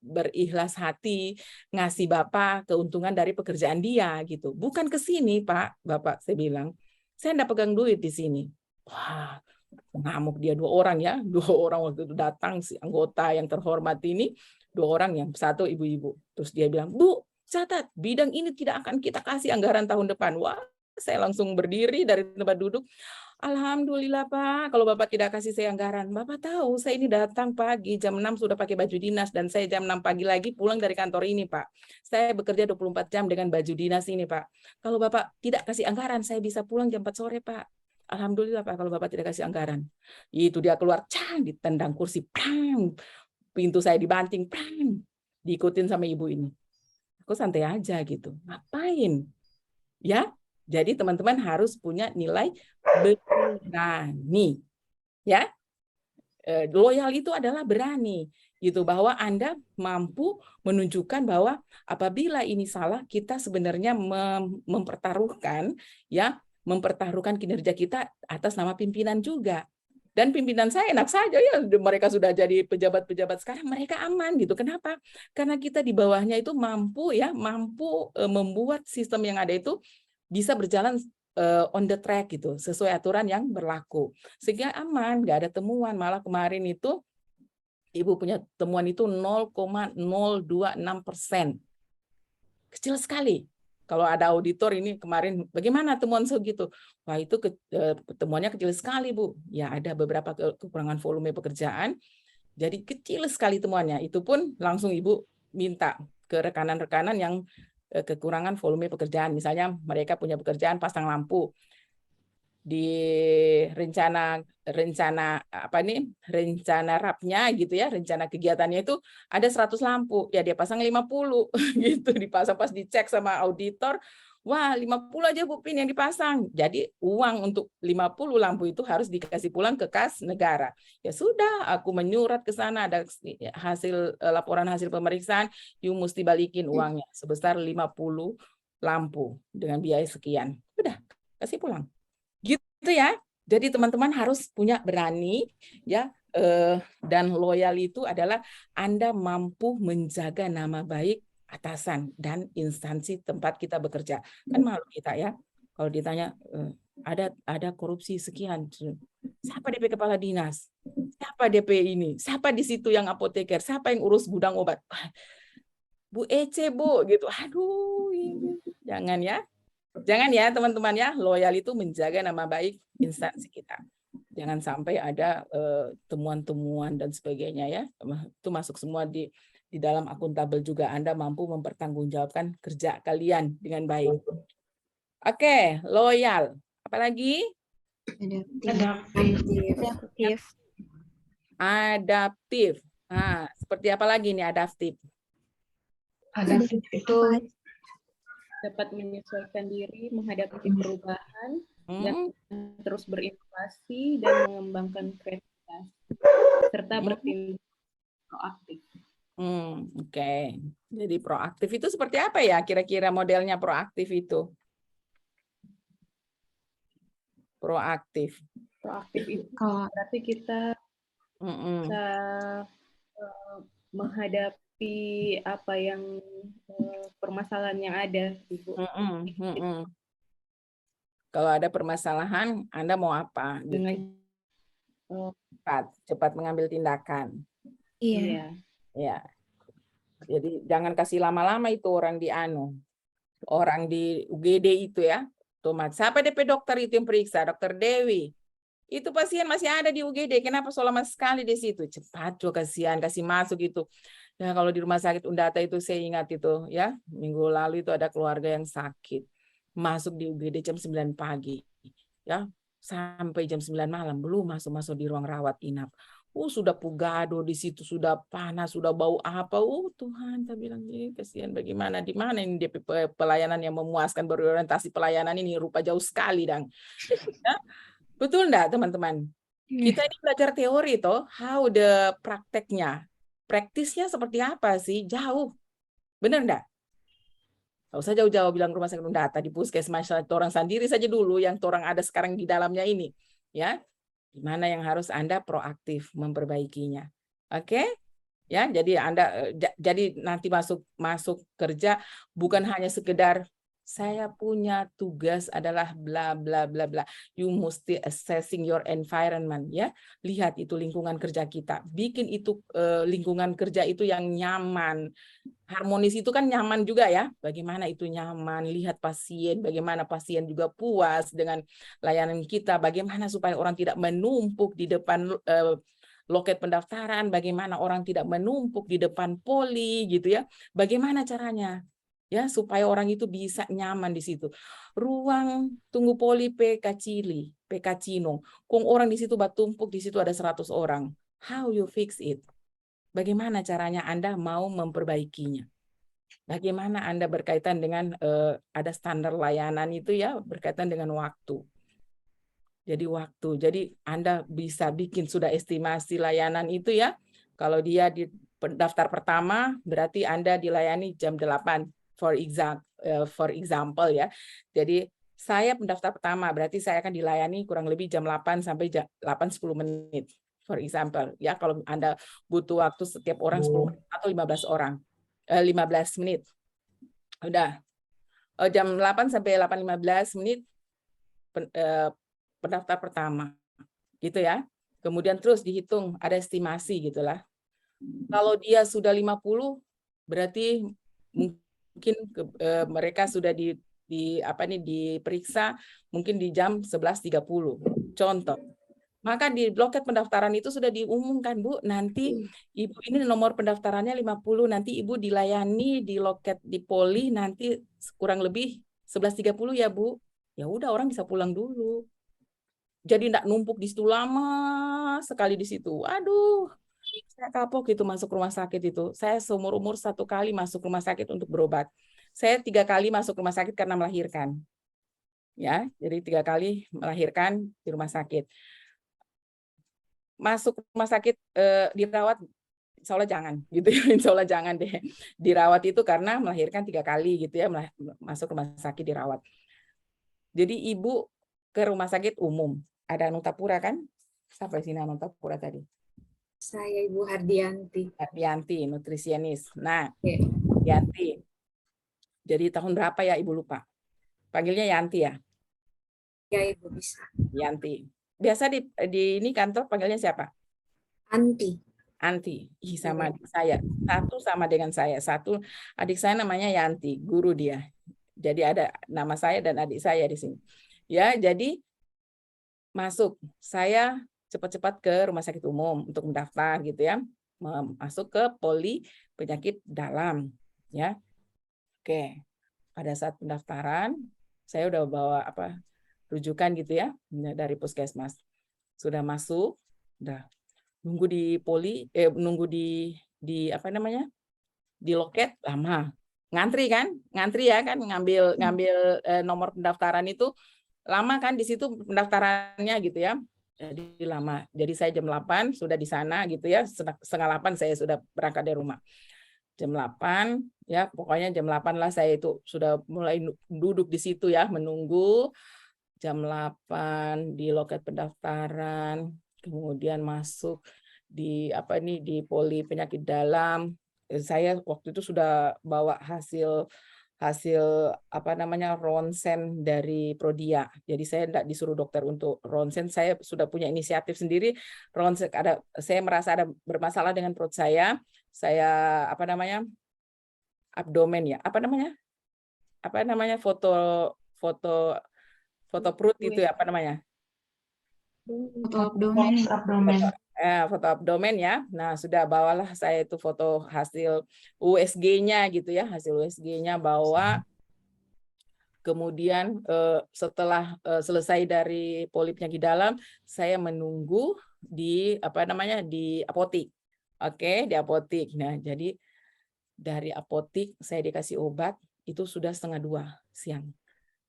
berikhlas hati ngasih Bapak keuntungan dari pekerjaan dia gitu. Bukan ke sini, Pak, Bapak, saya bilang. Saya tidak pegang duit di sini. Wah, ngamuk dia 2 orang ya. 2 orang waktu itu datang si anggota yang terhormat ini, 2 orang yang satu ibu-ibu. Terus dia bilang, Bu, catat, bidang ini tidak akan kita kasih anggaran tahun depan. Wah, saya langsung berdiri dari tempat duduk. Alhamdulillah Pak, kalau Bapak tidak kasih saya anggaran. Bapak tahu, saya ini datang pagi, jam 6 sudah pakai baju dinas, dan saya jam 6 pagi lagi pulang dari kantor ini Pak. Saya bekerja 24 jam dengan baju dinas ini Pak. Kalau Bapak tidak kasih anggaran, saya bisa pulang jam 4 sore Pak. Alhamdulillah Pak, kalau Bapak tidak kasih anggaran. Itu dia keluar, cang, ditendang kursi, prang. Pintu saya dibanting, prang. Diikutin sama ibu ini. Aku santai aja gitu. Ngapain? Ya, jadi teman-teman harus punya nilai berani. Ya, loyal itu adalah berani. Gitu, bahwa Anda mampu menunjukkan bahwa apabila ini salah, kita sebenarnya mempertaruhkan kinerja kita atas nama pimpinan juga. Dan pimpinan saya enak saja ya, mereka sudah jadi pejabat-pejabat sekarang, mereka aman gitu. Kenapa? Karena kita di bawahnya itu mampu membuat sistem yang ada itu bisa berjalan on the track gitu, sesuai aturan yang berlaku. Sehingga aman, nggak ada temuan. Malah kemarin itu Ibu punya temuan itu 0,026%. Kecil sekali. Kalau ada auditor ini kemarin, bagaimana temuan segitu? Wah, itu temuannya kecil sekali, Bu. Ya, ada beberapa kekurangan volume pekerjaan. Jadi kecil sekali temuannya. Itu pun langsung Ibu minta ke rekanan-rekanan yang kekurangan volume pekerjaan. Misalnya mereka punya pekerjaan pasang lampu. Di rencana rapnya gitu ya, rencana kegiatannya itu ada 100 lampu, ya dia pasang 50 gitu, dipasang. Pas dicek sama auditor, wah 50 aja Bu Pin yang dipasang. Jadi uang untuk 50 lampu itu harus dikasih pulang ke kas negara. Ya sudah, aku menyurat ke sana, ada hasil laporan hasil pemeriksaan, you mesti balikin uangnya sebesar 50 lampu dengan biaya sekian. Udah, kasih pulang. Gitu ya. Jadi teman-teman harus punya berani ya, dan loyal itu adalah Anda mampu menjaga nama baik atasan dan instansi tempat kita bekerja. Kan malu kita ya kalau ditanya ada korupsi sekian. Siapa DP kepala dinas? Siapa DP ini? Siapa di situ yang apoteker? Siapa yang urus gudang obat? Bu Ece, Bu gitu. Aduh, jangan ya. Jangan ya teman-teman ya, loyal itu menjaga nama baik instansi kita. Jangan sampai ada temuan-temuan dan sebagainya ya. Itu masuk semua di dalam akuntabel juga. Anda mampu mempertanggungjawabkan kerja kalian dengan baik. Oke, loyal. Apalagi? Adaptif. Nah, seperti apa lagi nih adaptif? Adaptif itu dapat menyesuaikan diri menghadapi perubahan dan terus berinovasi dan mengembangkan kreativitas serta bertindak proaktif. Oke. Jadi proaktif itu seperti apa ya kira-kira modelnya proaktif itu? Proaktif itu berarti kita bisa menghadapi apa yang permasalahan yang ada, Ibu. Kalau ada permasalahan, Anda mau apa? Gitu. Cepat mengambil tindakan. Iya. Ya. Jadi jangan kasih lama-lama itu orang di UGD itu ya. Tomat. Siapa DP dokter itu yang periksa? Dokter Dewi. Itu pasien masih ada di UGD. Kenapa so lama sekali di situ? Cepat juga, kasihan, kasih masuk itu. Ya kalau di rumah sakit Undata itu saya ingat itu ya, minggu lalu itu ada keluarga yang sakit. Masuk di UGD jam 9 pagi. Ya, sampai jam 9 malam belum masuk di ruang rawat inap. Sudah pugado di situ, sudah panas, sudah bau apa. Tuhan, saya bilang ini kasihan bagaimana, di mana ini DP pelayanan yang memuaskan, berorientasi pelayanan ini rupa jauh sekali, Dang. Ya? Betul enggak, teman-teman? Kita ini belajar teori toh, how the prakteknya. Praktisnya seperti apa sih? Jauh. Benar enggak? Nggak usah jauh-jauh bilang rumah sakit Undata, di puskesmas orang sendiri saja dulu yang orang ada sekarang di dalamnya ini. Ya. Di mana yang harus Anda proaktif memperbaikinya. Oke? Ya, jadi Anda jadi nanti masuk kerja bukan hanya sekedar saya punya tugas adalah bla bla bla bla. You mesti assessing your environment ya. Lihat itu lingkungan kerja kita. Bikin itu lingkungan kerja itu yang nyaman. Harmonis itu kan nyaman juga ya. Bagaimana itu nyaman, lihat pasien, bagaimana pasien juga puas dengan layanan kita, bagaimana supaya orang tidak menumpuk di depan loket pendaftaran, bagaimana orang tidak menumpuk di depan poli gitu ya. Bagaimana caranya? Ya, supaya orang itu bisa nyaman di situ. Ruang tunggu poli PK Cili, PK Cinong. Kung orang di situ batumpuk, di situ ada 100 orang. How you fix it? Bagaimana caranya Anda mau memperbaikinya? Bagaimana Anda berkaitan dengan ada standar layanan itu ya, berkaitan dengan waktu. Jadi Anda bisa bikin sudah estimasi layanan itu ya. Kalau dia di daftar pertama, berarti Anda dilayani jam 8. For example ya. Jadi saya pendaftar pertama, berarti saya akan dilayani kurang lebih jam 8 sampai 8-10 menit. For example, ya kalau Anda butuh waktu setiap orang 10 menit atau 15 menit. Udah. Jam 8 sampai 8:15 menit pendaftar pertama. Gitu ya. Kemudian terus dihitung, ada estimasi gitulah. Kalau dia sudah 50, berarti mungkin mereka sudah diperiksa mungkin di jam 11.30. Contoh. Maka di loket pendaftaran itu sudah diumumkan, Bu, nanti Ibu ini nomor pendaftarannya 50, nanti Ibu dilayani di loket di poli nanti kurang lebih 11.30 ya, Bu. Ya udah orang bisa pulang dulu. Jadi enggak numpuk di situ lama sekali di situ. Aduh. Saya kapok itu masuk rumah sakit itu. Saya seumur-umur 1 kali masuk rumah sakit untuk berobat. Saya 3 kali masuk rumah sakit karena melahirkan. Ya, jadi 3 kali melahirkan di rumah sakit. Masuk rumah sakit dirawat, insya Allah jangan, gitu ya. Insya Allah jangan deh. Dirawat itu karena melahirkan 3 kali gitu ya, masuk rumah sakit dirawat. Jadi ibu ke rumah sakit umum. Ada Nutapura kan? Sampai sini Nutapura tadi. Saya Ibu Hardianti. Hardianti, nutrisionis. Nah, Yanti. Jadi tahun berapa ya Ibu lupa? Panggilnya Yanti ya? Ya Ibu bisa. Yanti. Biasa di ini kantor panggilnya siapa? Anti. Anti. Ih, sama adik saya. Satu sama dengan saya. Satu adik saya namanya Yanti, guru dia. Jadi ada nama saya dan adik saya di sini. Ya, jadi masuk. Saya cepat-cepat ke rumah sakit umum untuk mendaftar gitu ya, masuk ke poli penyakit dalam ya. Oke, pada saat pendaftaran saya udah bawa rujukan gitu ya dari puskesmas, sudah masuk, udah nunggu di poli, nunggu di di loket lama, ngantri ya kan, ngambil nomor pendaftaran itu lama kan di situ pendaftarannya gitu ya. Jadi lama. Jadi saya jam 8 sudah di sana gitu ya. Setengah 8 saya sudah berangkat dari rumah. Jam 8 ya, pokoknya jam 8 lah saya itu sudah mulai duduk di situ ya, menunggu. Jam 8 di loket pendaftaran, kemudian masuk di di poli penyakit dalam. Saya waktu itu sudah bawa hasil ronsen dari Prodia. Jadi saya tidak disuruh dokter untuk ronsen, saya sudah punya inisiatif sendiri. Ronsen saya merasa ada bermasalah dengan perut saya abdomen ya. Apa namanya? Foto perut itu ya, apa namanya? Foto abdomen. Foto abdomen ya. Nah, sudah bawalah saya itu foto hasil USG-nya gitu ya, hasil USG-nya bawa. Kemudian setelah selesai dari polipnya di dalam, saya menunggu di di apotik. Oke, di apotik. Nah, jadi dari apotik saya dikasih obat itu sudah 1:30 siang.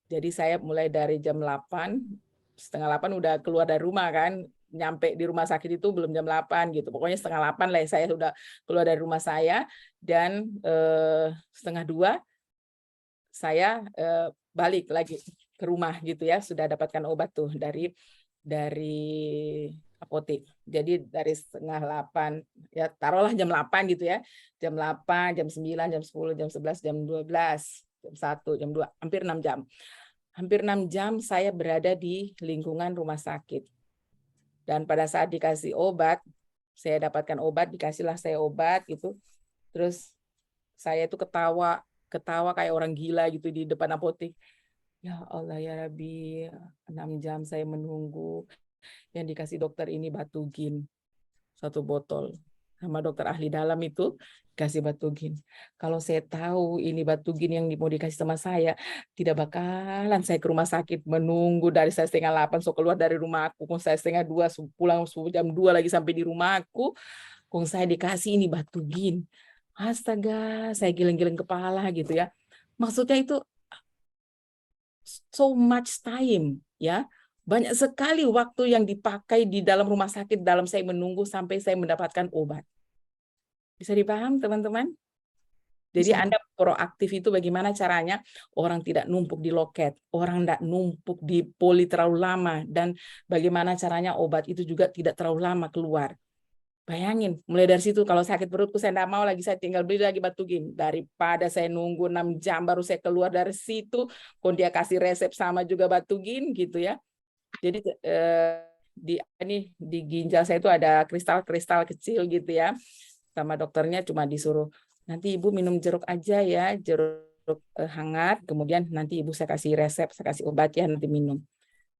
Jadi saya mulai dari jam 8, 7:30 udah keluar dari rumah kan. Nyampe di rumah sakit itu belum jam 8 gitu. Pokoknya 7:30 lah saya sudah keluar dari rumah saya, dan 1:30 saya balik lagi ke rumah gitu ya, sudah dapatkan obat tuh dari apotik. Jadi dari 7:30 ya, taruhlah jam 8 gitu ya. Jam 8, jam 9, jam 10, jam 11, jam 12, jam 1, jam 2, hampir 6 jam. Hampir 6 jam saya berada di lingkungan rumah sakit. Dan pada saat dikasih obat, saya dapatkan obat, dikasihlah saya obat gitu. Terus saya itu ketawa kayak orang gila gitu di depan apotik. Ya Allah ya Rabbi, 6 jam saya menunggu. Yang dikasih dokter ini Batugin, 1 botol. Sama dokter ahli dalam itu kasih Batugin. Kalau saya tahu ini Batugin yang mau dikasih sama saya, tidak bakalan saya ke rumah sakit menunggu dari saya 7:30 so keluar dari rumah aku. Kung saya 1:30 pulang jam 2 lagi sampai di rumah aku. Kung saya dikasih ini Batugin. Astaga, saya geleng-geleng kepala gitu ya. Maksudnya itu so much time ya. Banyak sekali waktu yang dipakai di dalam rumah sakit dalam saya menunggu sampai saya mendapatkan obat. Bisa dipaham teman-teman? Jadi Anda proaktif itu bagaimana caranya? Orang tidak numpuk di loket, orang tidak numpuk di poli terlalu lama, dan bagaimana caranya obat itu juga tidak terlalu lama keluar. Bayangin, mulai dari situ kalau sakit perutku saya tidak mau lagi, saya tinggal beli lagi Batugin. Daripada saya nunggu 6 jam baru saya keluar dari situ, kalau dia kasih resep sama juga Batugin gitu ya. Jadi di ginjal saya itu ada kristal-kristal kecil gitu ya. Sama dokternya cuma disuruh, nanti Ibu minum jeruk aja ya, jeruk hangat, kemudian nanti Ibu saya kasih resep, saya kasih obat ya, nanti minum.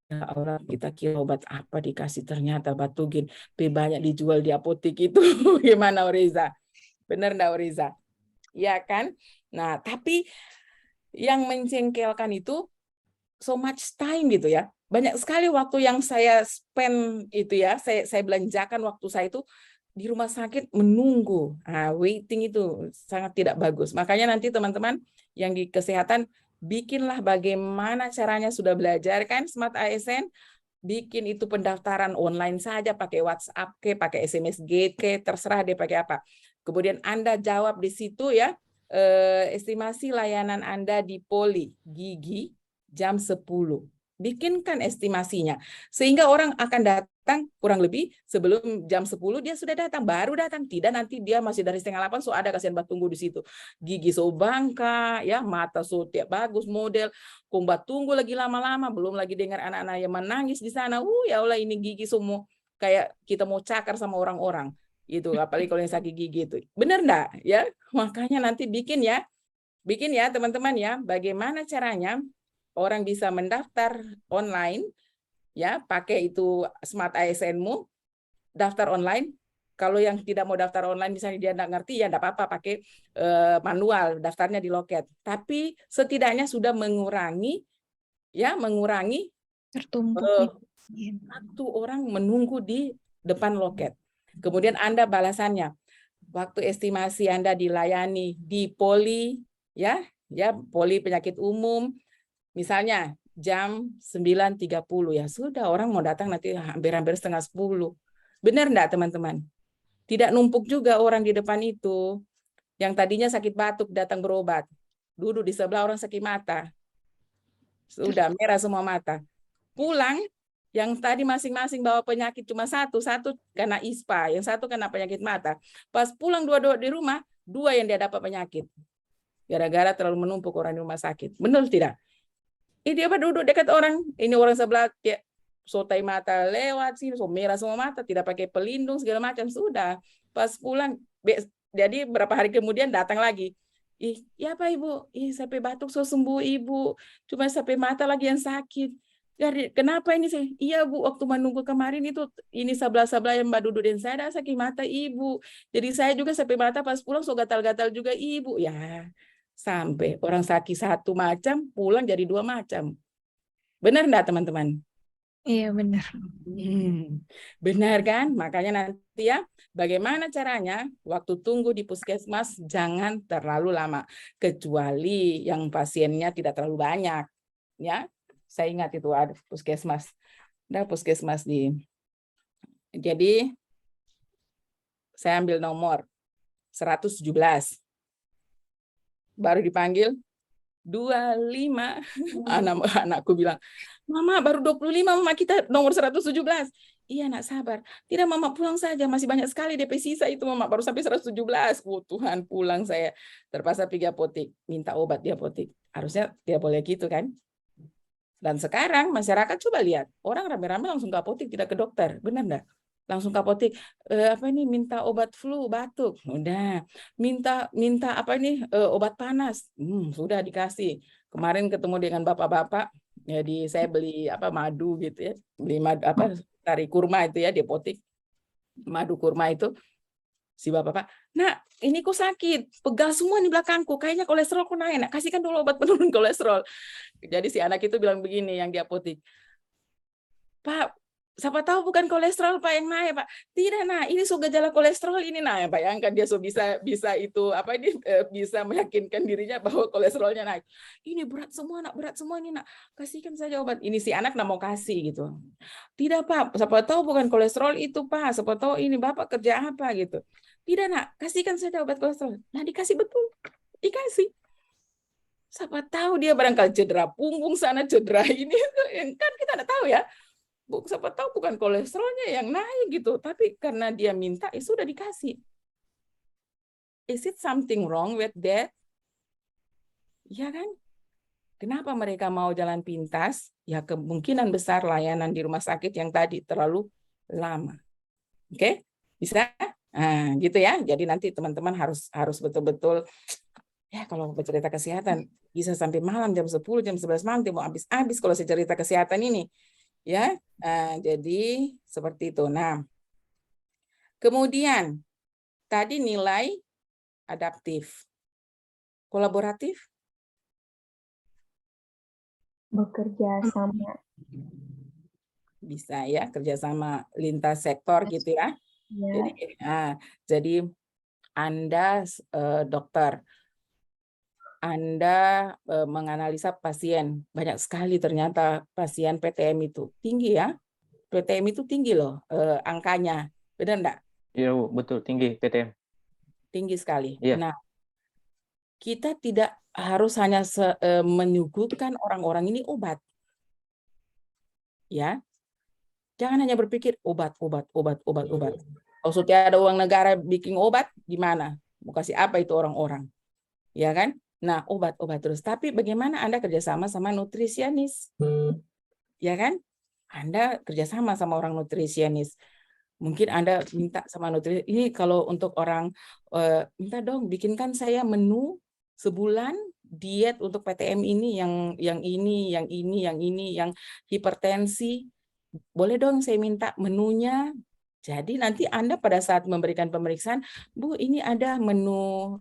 Ya Allah, kita kira obat apa dikasih, ternyata Batugin. Banyak dijual di apotik itu. Gimana Oriza? Benar enggak Oriza? Ya kan? Nah, tapi yang mencengkelkan itu so much time gitu ya. Banyak sekali waktu yang saya spend itu ya, saya belanjakan waktu saya itu di rumah sakit menunggu. Nah, waiting itu sangat tidak bagus. Makanya nanti teman-teman yang di kesehatan, bikinlah bagaimana caranya, sudah belajar kan Smart ASN, bikin itu pendaftaran online saja, pakai WhatsApp ke, pakai SMS ke, terserah deh pakai apa. Kemudian Anda jawab di situ ya, estimasi layanan Anda di poli gigi jam 10. Bikinkan estimasinya, sehingga orang akan datang kurang lebih sebelum jam 10 dia sudah datang, baru datang. Tidak nanti dia masih dari 7:30 so ada kasihan bat tunggu di situ. Gigi so bangka, ya mata so tiap bagus model, kumbat tunggu lagi lama-lama, belum lagi dengar anak-anak yang menangis di sana. Ya Allah, ini gigi semua kayak kita mau cakar sama orang-orang. Itu apalagi kalau yang sakit gigi itu. Benar enggak? Ya, makanya nanti bikin ya teman-teman ya, bagaimana caranya orang bisa mendaftar online, ya pakai itu Smart ASN-mu, daftar online. Kalau yang tidak mau daftar online, misalnya dia tidak ngerti, ya tidak apa-apa, pakai manual, daftarnya di loket. Tapi setidaknya sudah mengurangi waktu orang menunggu di depan loket. Kemudian Anda balasannya, waktu estimasi Anda dilayani di poli, ya poli penyakit umum, misalnya jam 9.30 ya sudah, orang mau datang nanti hampir-hampir 9:30. Benar enggak teman-teman? Tidak numpuk juga orang di depan itu. Yang tadinya sakit batuk datang berobat. Duduk di sebelah orang sakit mata. Sudah merah semua mata. Pulang, yang tadi masing-masing bawa penyakit cuma satu kena ISPA, yang satu kena penyakit mata. Pas pulang dua-dua di rumah, 2 yang dia dapat penyakit. Gara-gara terlalu menumpuk orang di rumah sakit. Benar tidak? Ini apa duduk dekat orang, ini orang sebelah ya, sotai mata lewat sini, so merah semua mata, tidak pakai pelindung segala macam, sudah. Pas pulang, jadi berapa hari kemudian datang lagi, Ih, ya apa Ibu? Ih, sampai batuk so sembuh Ibu. Cuma sampai mata lagi yang sakit. Jadi kenapa ini sih? Iya Bu, waktu menunggu kemarin itu ini sebelah-sebelah yang Mbak Dudu dan saya ada sakit mata Ibu. Jadi saya juga sampai mata pas pulang so gatal-gatal juga Ibu. Ya, sampai orang sakit satu macam pulang jadi dua macam. Benar enggak teman-teman? Iya benar. Benar kan? Makanya nanti ya, bagaimana caranya waktu tunggu di puskesmas jangan terlalu lama, kecuali yang pasiennya tidak terlalu banyak, ya. Saya ingat itu ada puskesmas, Jadi saya ambil nomor 117, baru dipanggil 25. Anakku bilang, Mama baru 25, Mama kita nomor 117. Iya nak sabar. Tidak Mama pulang saja, masih banyak sekali DP sisa itu Mama, baru sampai 117. Oh Tuhan, pulang saya. Terpaksa pergi apotek, minta obat di apotek. Harusnya tidak boleh gitu kan. Dan sekarang masyarakat coba lihat, orang rame-rame langsung ke apotek, tidak ke dokter. Benar enggak? Langsung ke apotek, minta obat flu, batuk, udah. Minta obat panas, sudah dikasih. Kemarin ketemu dengan bapak-bapak, jadi saya beli madu gitu ya, beli madu tari kurma itu ya di apotek, madu kurma itu. Si bapak, nak ini kok sakit, pegal semua di belakangku, kayaknya kolesterol kok naik, nak kasihkan dulu obat penurun kolesterol. Jadi si anak itu bilang begini yang di apotek, Pak, siapa tahu bukan kolesterol Pak yang naik Pak. Tidak nak, ini so gejala kolesterol ini naik. Bayangkan dia so bisa itu bisa meyakinkan dirinya bahwa kolesterolnya naik. Ini berat semua nak, berat semua ini nak. Kasihkan saja obat. Ini si anak nak mau kasih gitu. Tidak Pak, siapa tahu bukan kolesterol itu Pak. Siapa tahu ini Bapak kerja apa gitu. Tidak nak, kasihkan saja obat kolesterol. Nah dikasih betul, dikasih. Siapa tahu dia barangkali cedera punggung sana, cedera ini kan kita tidak tahu ya. Siapa tahu bukan kolesterolnya yang naik gitu, tapi karena dia minta, sudah dikasih. Is it something wrong with that? Ya kan? Kenapa mereka mau jalan pintas? Ya kemungkinan besar layanan di rumah sakit yang tadi terlalu lama. Oke? Bisa? Nah, gitu ya. Jadi nanti teman-teman harus betul-betul ya kalau bercerita kesehatan bisa sampai malam jam 10, jam 11 malam mau habis-habis kalau saya cerita kesehatan ini. Ya, jadi seperti itu. Nah, kemudian tadi nilai adaptif, kolaboratif, bekerja sama. Bisa ya, kerjasama lintas sektor gitu ya. Ya. Jadi Anda dokter, Anda menganalisa pasien, banyak sekali ternyata pasien PTM itu tinggi ya, PTM itu tinggi loh angkanya, benar enggak? Iya Bu, betul tinggi PTM. Tinggi sekali. Iya. Nah, kita tidak harus hanya menyuguhkan orang-orang ini obat, ya. Jangan hanya berpikir obat. Kalau sudah ada uang negara bikin obat, gimana? Mau kasih apa itu orang-orang, ya kan? Nah, obat terus. Tapi bagaimana Anda kerjasama sama nutrisionis? Ya kan? Anda kerjasama sama orang nutrisionis. Mungkin Anda minta sama nutrisionis, ini kalau untuk orang, minta dong, bikinkan saya menu sebulan diet untuk PTM ini, yang hipertensi. Boleh dong saya minta menunya. Jadi nanti Anda pada saat memberikan pemeriksaan, Bu, ini ada menu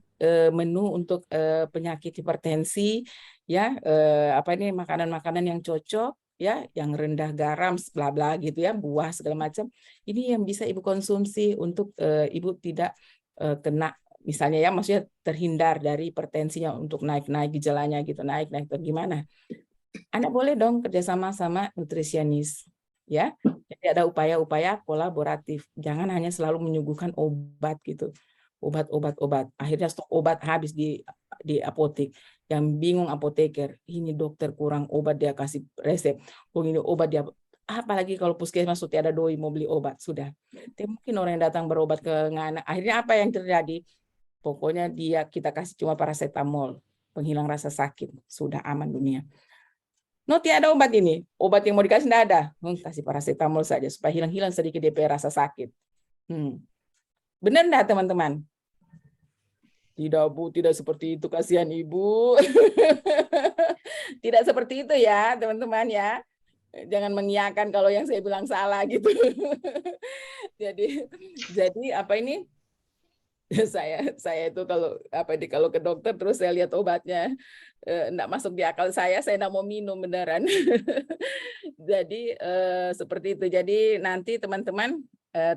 untuk penyakit hipertensi, ya, makanan-makanan yang cocok, ya, yang rendah garam, bla bla gitu ya, buah segala macam. Ini yang bisa Ibu konsumsi untuk Ibu tidak kena, misalnya ya, maksudnya terhindar dari hipertensinya untuk naik-naik gejalanya gitu, naik gimana? Anda boleh dong kerjasama sama nutrisionis. Ya, jadi ada upaya-upaya kolaboratif. Jangan hanya selalu menyuguhkan obat gitu, obat. Akhirnya stok obat habis di apotek. Yang bingung apoteker, ini dokter kurang obat dia kasih resep. Oh ini obat dia. Apalagi kalau puskesmas sudah ada doi mau beli obat sudah. Mungkin orang yang datang berobat ke ngana. Akhirnya apa yang terjadi? Pokoknya kita kasih cuma paracetamol, penghilang rasa sakit, sudah aman dunia. No, tiada obat ini. Obat yang mau dikasih tidak ada. Kasih paracetamol saja supaya hilang-hilang sedikit DP rasa sakit. Benar enggak teman-teman? Tidak, Bu, tidak seperti itu. Kasihan Ibu. Tidak seperti itu ya, teman-teman ya. Jangan mengiyakan kalau yang saya bilang salah gitu. Jadi apa ini? Saya itu kalau ke dokter terus saya lihat obatnya enggak masuk di akal saya enggak mau minum beneran. Jadi seperti itu. Jadi nanti teman-teman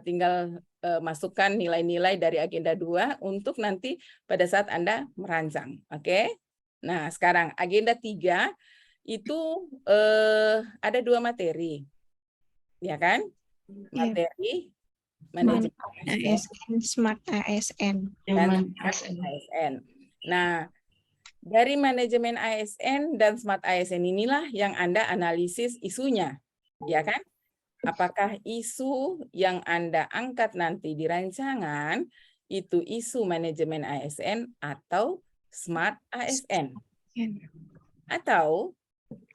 tinggal masukkan nilai-nilai dari agenda 2 untuk nanti pada saat Anda merancang. Oke? Nah, sekarang agenda 3 itu ada 2 materi. Ya kan? Materi manajemen ASN, Smart ASN. Dan ASN. Nah, dari manajemen ASN dan Smart ASN inilah yang Anda analisis isunya. Ya kan? Apakah isu yang Anda angkat nanti di rancangan itu isu manajemen ASN atau Smart ASN? Atau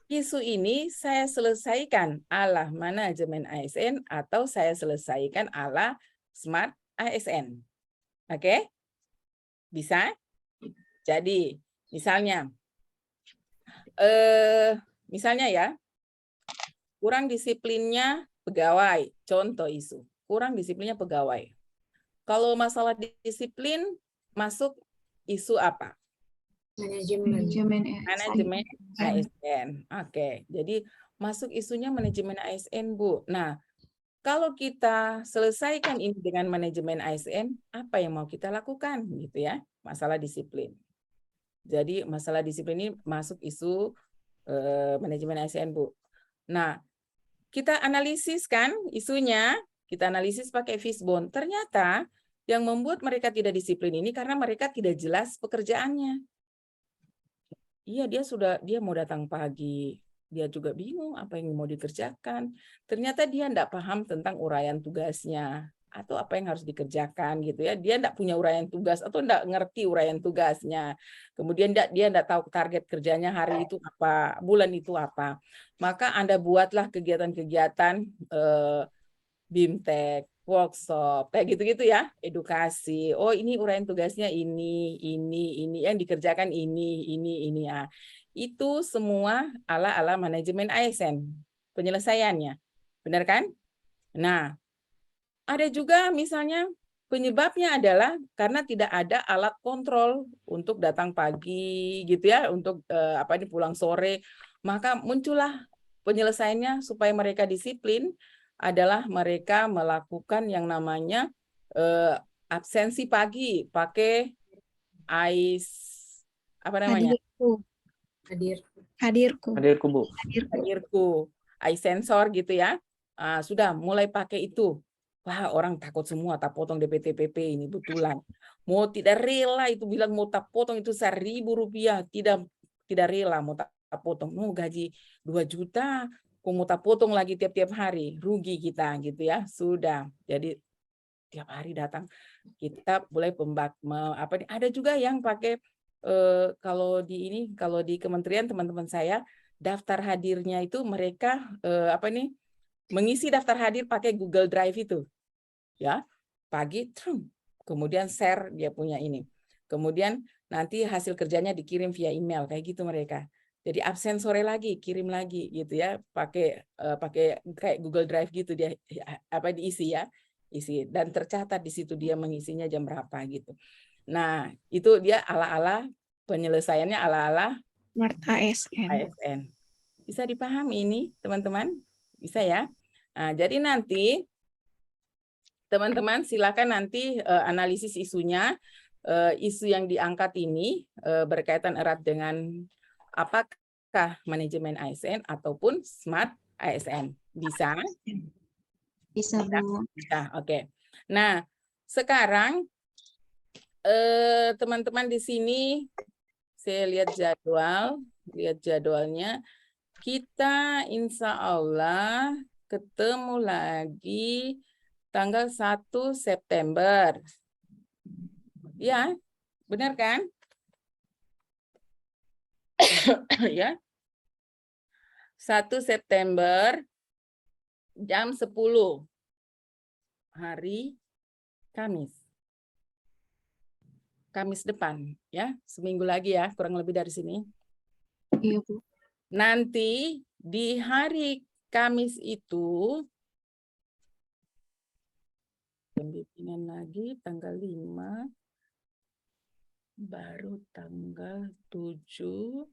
isu ini saya selesaikan ala manajemen ASN atau saya selesaikan ala Smart ASN? Oke? Bisa? Jadi, misalnya ya, kurang disiplinnya pegawai, contoh isu. Kurang disiplinnya pegawai. Kalau masalah disiplin, masuk isu apa? Manajemen ASN. Oke, jadi masuk isunya manajemen ASN, Bu. Nah, kalau kita selesaikan ini dengan manajemen ASN, apa yang mau kita lakukan gitu ya? Masalah disiplin. Jadi masalah disiplin ini masuk isu manajemen ASN, Bu. Nah, kita analisis kan isunya, kita analisis pakai fishbone. Ternyata yang membuat mereka tidak disiplin ini karena mereka tidak jelas pekerjaannya. Iya, dia mau datang pagi, dia juga bingung apa yang mau dikerjakan. Ternyata dia tidak paham tentang uraian tugasnya atau apa yang harus dikerjakan gitu ya. Dia tidak punya uraian tugas atau tidak ngerti uraian tugasnya. Kemudian dia tidak tahu target kerjanya hari itu apa, bulan itu apa. Maka Anda buatlah kegiatan-kegiatan BIMTEK, workshop, kayak gitu-gitu ya, edukasi. Oh, ini uraian tugasnya ini yang dikerjakan ini ya. Itu semua ala-ala manajemen ASN penyelesaiannya. Benar kan? Nah, ada juga misalnya penyebabnya adalah karena tidak ada alat kontrol untuk datang pagi gitu ya, untuk pulang sore. Maka muncullah penyelesaiannya supaya mereka disiplin adalah mereka melakukan yang namanya absensi pagi pakai hadirku, sensor gitu ya. Sudah mulai pakai itu. Wah, orang takut semua tak potong DPTPP ini betulan. Mau tidak rela itu bilang mau tak potong itu 1.000 rupiah, tidak rela mau tak potong. Mau gaji 2 juta, mau tak potong lagi tiap-tiap hari, rugi kita gitu ya. Sudah. Jadi tiap hari datang kita boleh ada juga yang pakai kalau di kementerian teman-teman saya daftar hadirnya itu mereka mengisi daftar hadir pakai Google Drive itu. Ya, pagi kemudian share dia punya ini. Kemudian nanti hasil kerjanya dikirim via email kayak gitu mereka. Jadi absen sore lagi, kirim lagi gitu ya, pakai kayak Google Drive gitu dia diisi ya, isi dan tercatat di situ dia mengisinya jam berapa gitu. Nah, itu dia ala-ala penyelesaiannya ala-ala Smart ASN. Bisa dipahami ini, teman-teman? Bisa ya? Nah, jadi nanti teman-teman silakan nanti analisis isunya, isu yang diangkat ini berkaitan erat dengan apakah manajemen ASN ataupun Smart ASN. Bisa? Bisa, Bu. Bisa, oke. Nah, sekarang teman-teman di sini saya lihat jadwalnya. Kita insya Allah ketemu lagi tanggal 1 September. Ya, benar kan? Ya. 1 September jam 10 hari Kamis. Kamis depan ya, seminggu lagi ya, kurang lebih dari sini. Iya, Bu. Nanti di hari Kamis itu pembimbingan lagi tanggal 5, baru tanggal 7.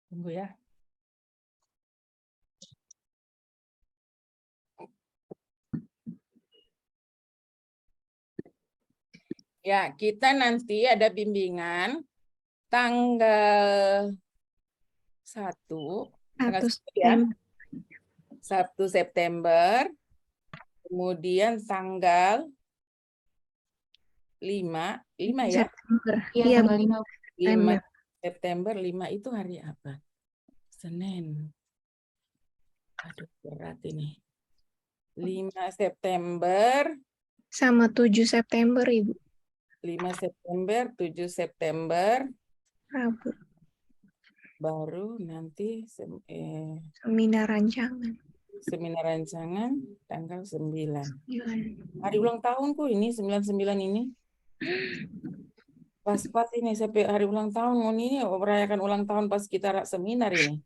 Tunggu ya. Ya, kita nanti ada bimbingan tanggal 1 ya. 1 September. Kemudian tanggal 5 ya. September. Iya, Iya, tanggal 5 September, 5 itu hari apa? Senin. Aduh, berat ini. 5 September. Sama 7 September, Ibu. 5 September, 7 September. Rabu. Baru nanti Seminar rancangan. Seminar rancangan tanggal 9. Hari ulang tahunku ini, 99 ini. Pas ini sampai hari ulang tahun ini, merayakan ulang tahun pas kita seminar ini.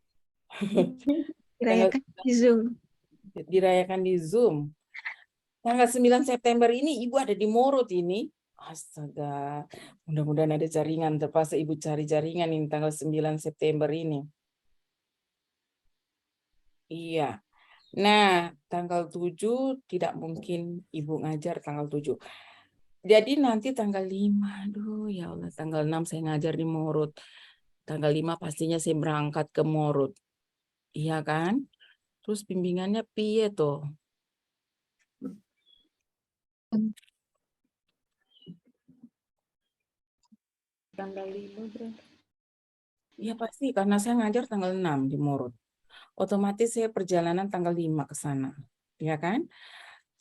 Dirayakan di Zoom. Dirayakan di Zoom. Tanggal 9 September ini Ibu ada di Morot ini. Astaga, mudah-mudahan ada jaringan. Terpaksa Ibu cari jaringan ini tanggal 9 September ini. Iya. Nah, tanggal 7 tidak mungkin Ibu ngajar tanggal 7. Jadi nanti tanggal 5, aduh ya Allah, tanggal 6 saya ngajar di Morot. Tanggal 5 pastinya saya berangkat ke Morot. Iya kan? Terus bimbingannya piye toh? Tanggal 5 berarti. Iya pasti, karena saya ngajar tanggal 6 di Morot. Otomatis saya perjalanan tanggal 5 ke sana. Ya kan?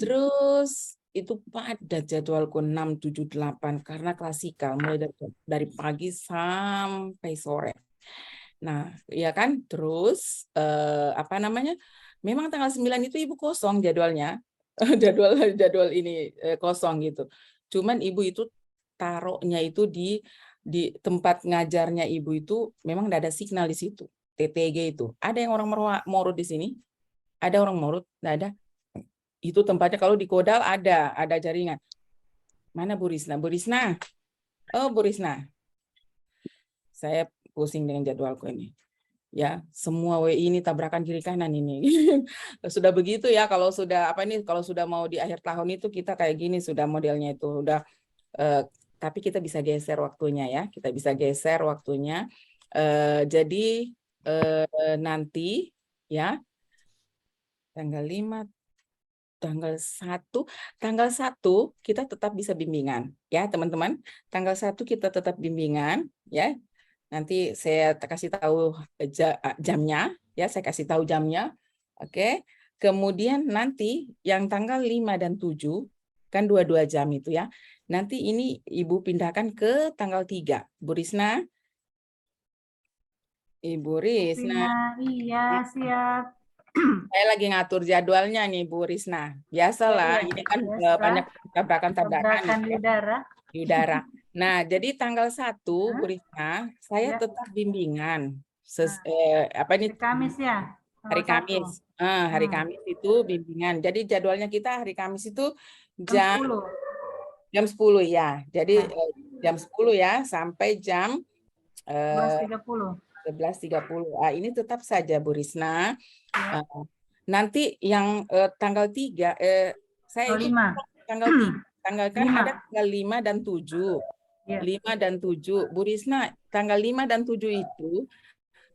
Terus itu padat jadwalku 6, 7, 8 karena klasikal mulai dari pagi sampai sore. Nah, ya kan? Terus apa namanya? Memang tanggal 9 itu Ibu kosong jadwalnya. Jadwal ini kosong gitu. Cuman Ibu itu taruhnya itu di tempat ngajarnya Ibu itu memang tidak ada signal di situ. TTG itu. Ada yang orang Morot di sini? Ada orang Morot? Tidak ada. Itu tempatnya kalau di Kodal ada jaringan. Mana Bu Risna? Bu Risna. Oh, Bu Risna. Saya pusing dengan jadwalku ini. Ya, semua WI ini tabrakan kiri kanan ini. Sudah begitu ya kalau sudah kalau sudah mau di akhir tahun itu kita kayak gini sudah modelnya itu udah tapi kita bisa geser waktunya ya. Kita bisa geser waktunya. Jadi nanti ya tanggal 5 tanggal 1 kita tetap bisa bimbingan ya teman-teman. Tanggal 1 kita tetap bimbingan ya. Nanti saya kasih tahu jamnya ya, saya kasih tahu jamnya. Oke. Kemudian nanti yang tanggal 5 dan 7 kan 2 jam itu ya. Nanti ini Ibu pindahkan ke tanggal 3. Bu Risna. Ibu Risna. Iya, siap. Saya lagi ngatur jadwalnya nih Bu Risna. Biasalah, ini kan banyak tabrakan-tabrakan di udara. Nah, jadi tanggal 1 Bu Risna, saya tetap bimbingan. Hari Kamis ya? Hari Kamis. Hari Kamis itu bimbingan. Jadi jadwalnya kita hari Kamis itu jam 10 ya. Jadi jam 10 ya sampai jam 11.30. Ini tetap saja Bu Risna. Nanti yang tanggal 3 saya itu tanggal 3 tanggal kan ada tanggal 5 dan 7. 5 dan 7. Bu Risna, tanggal 5 dan 7 itu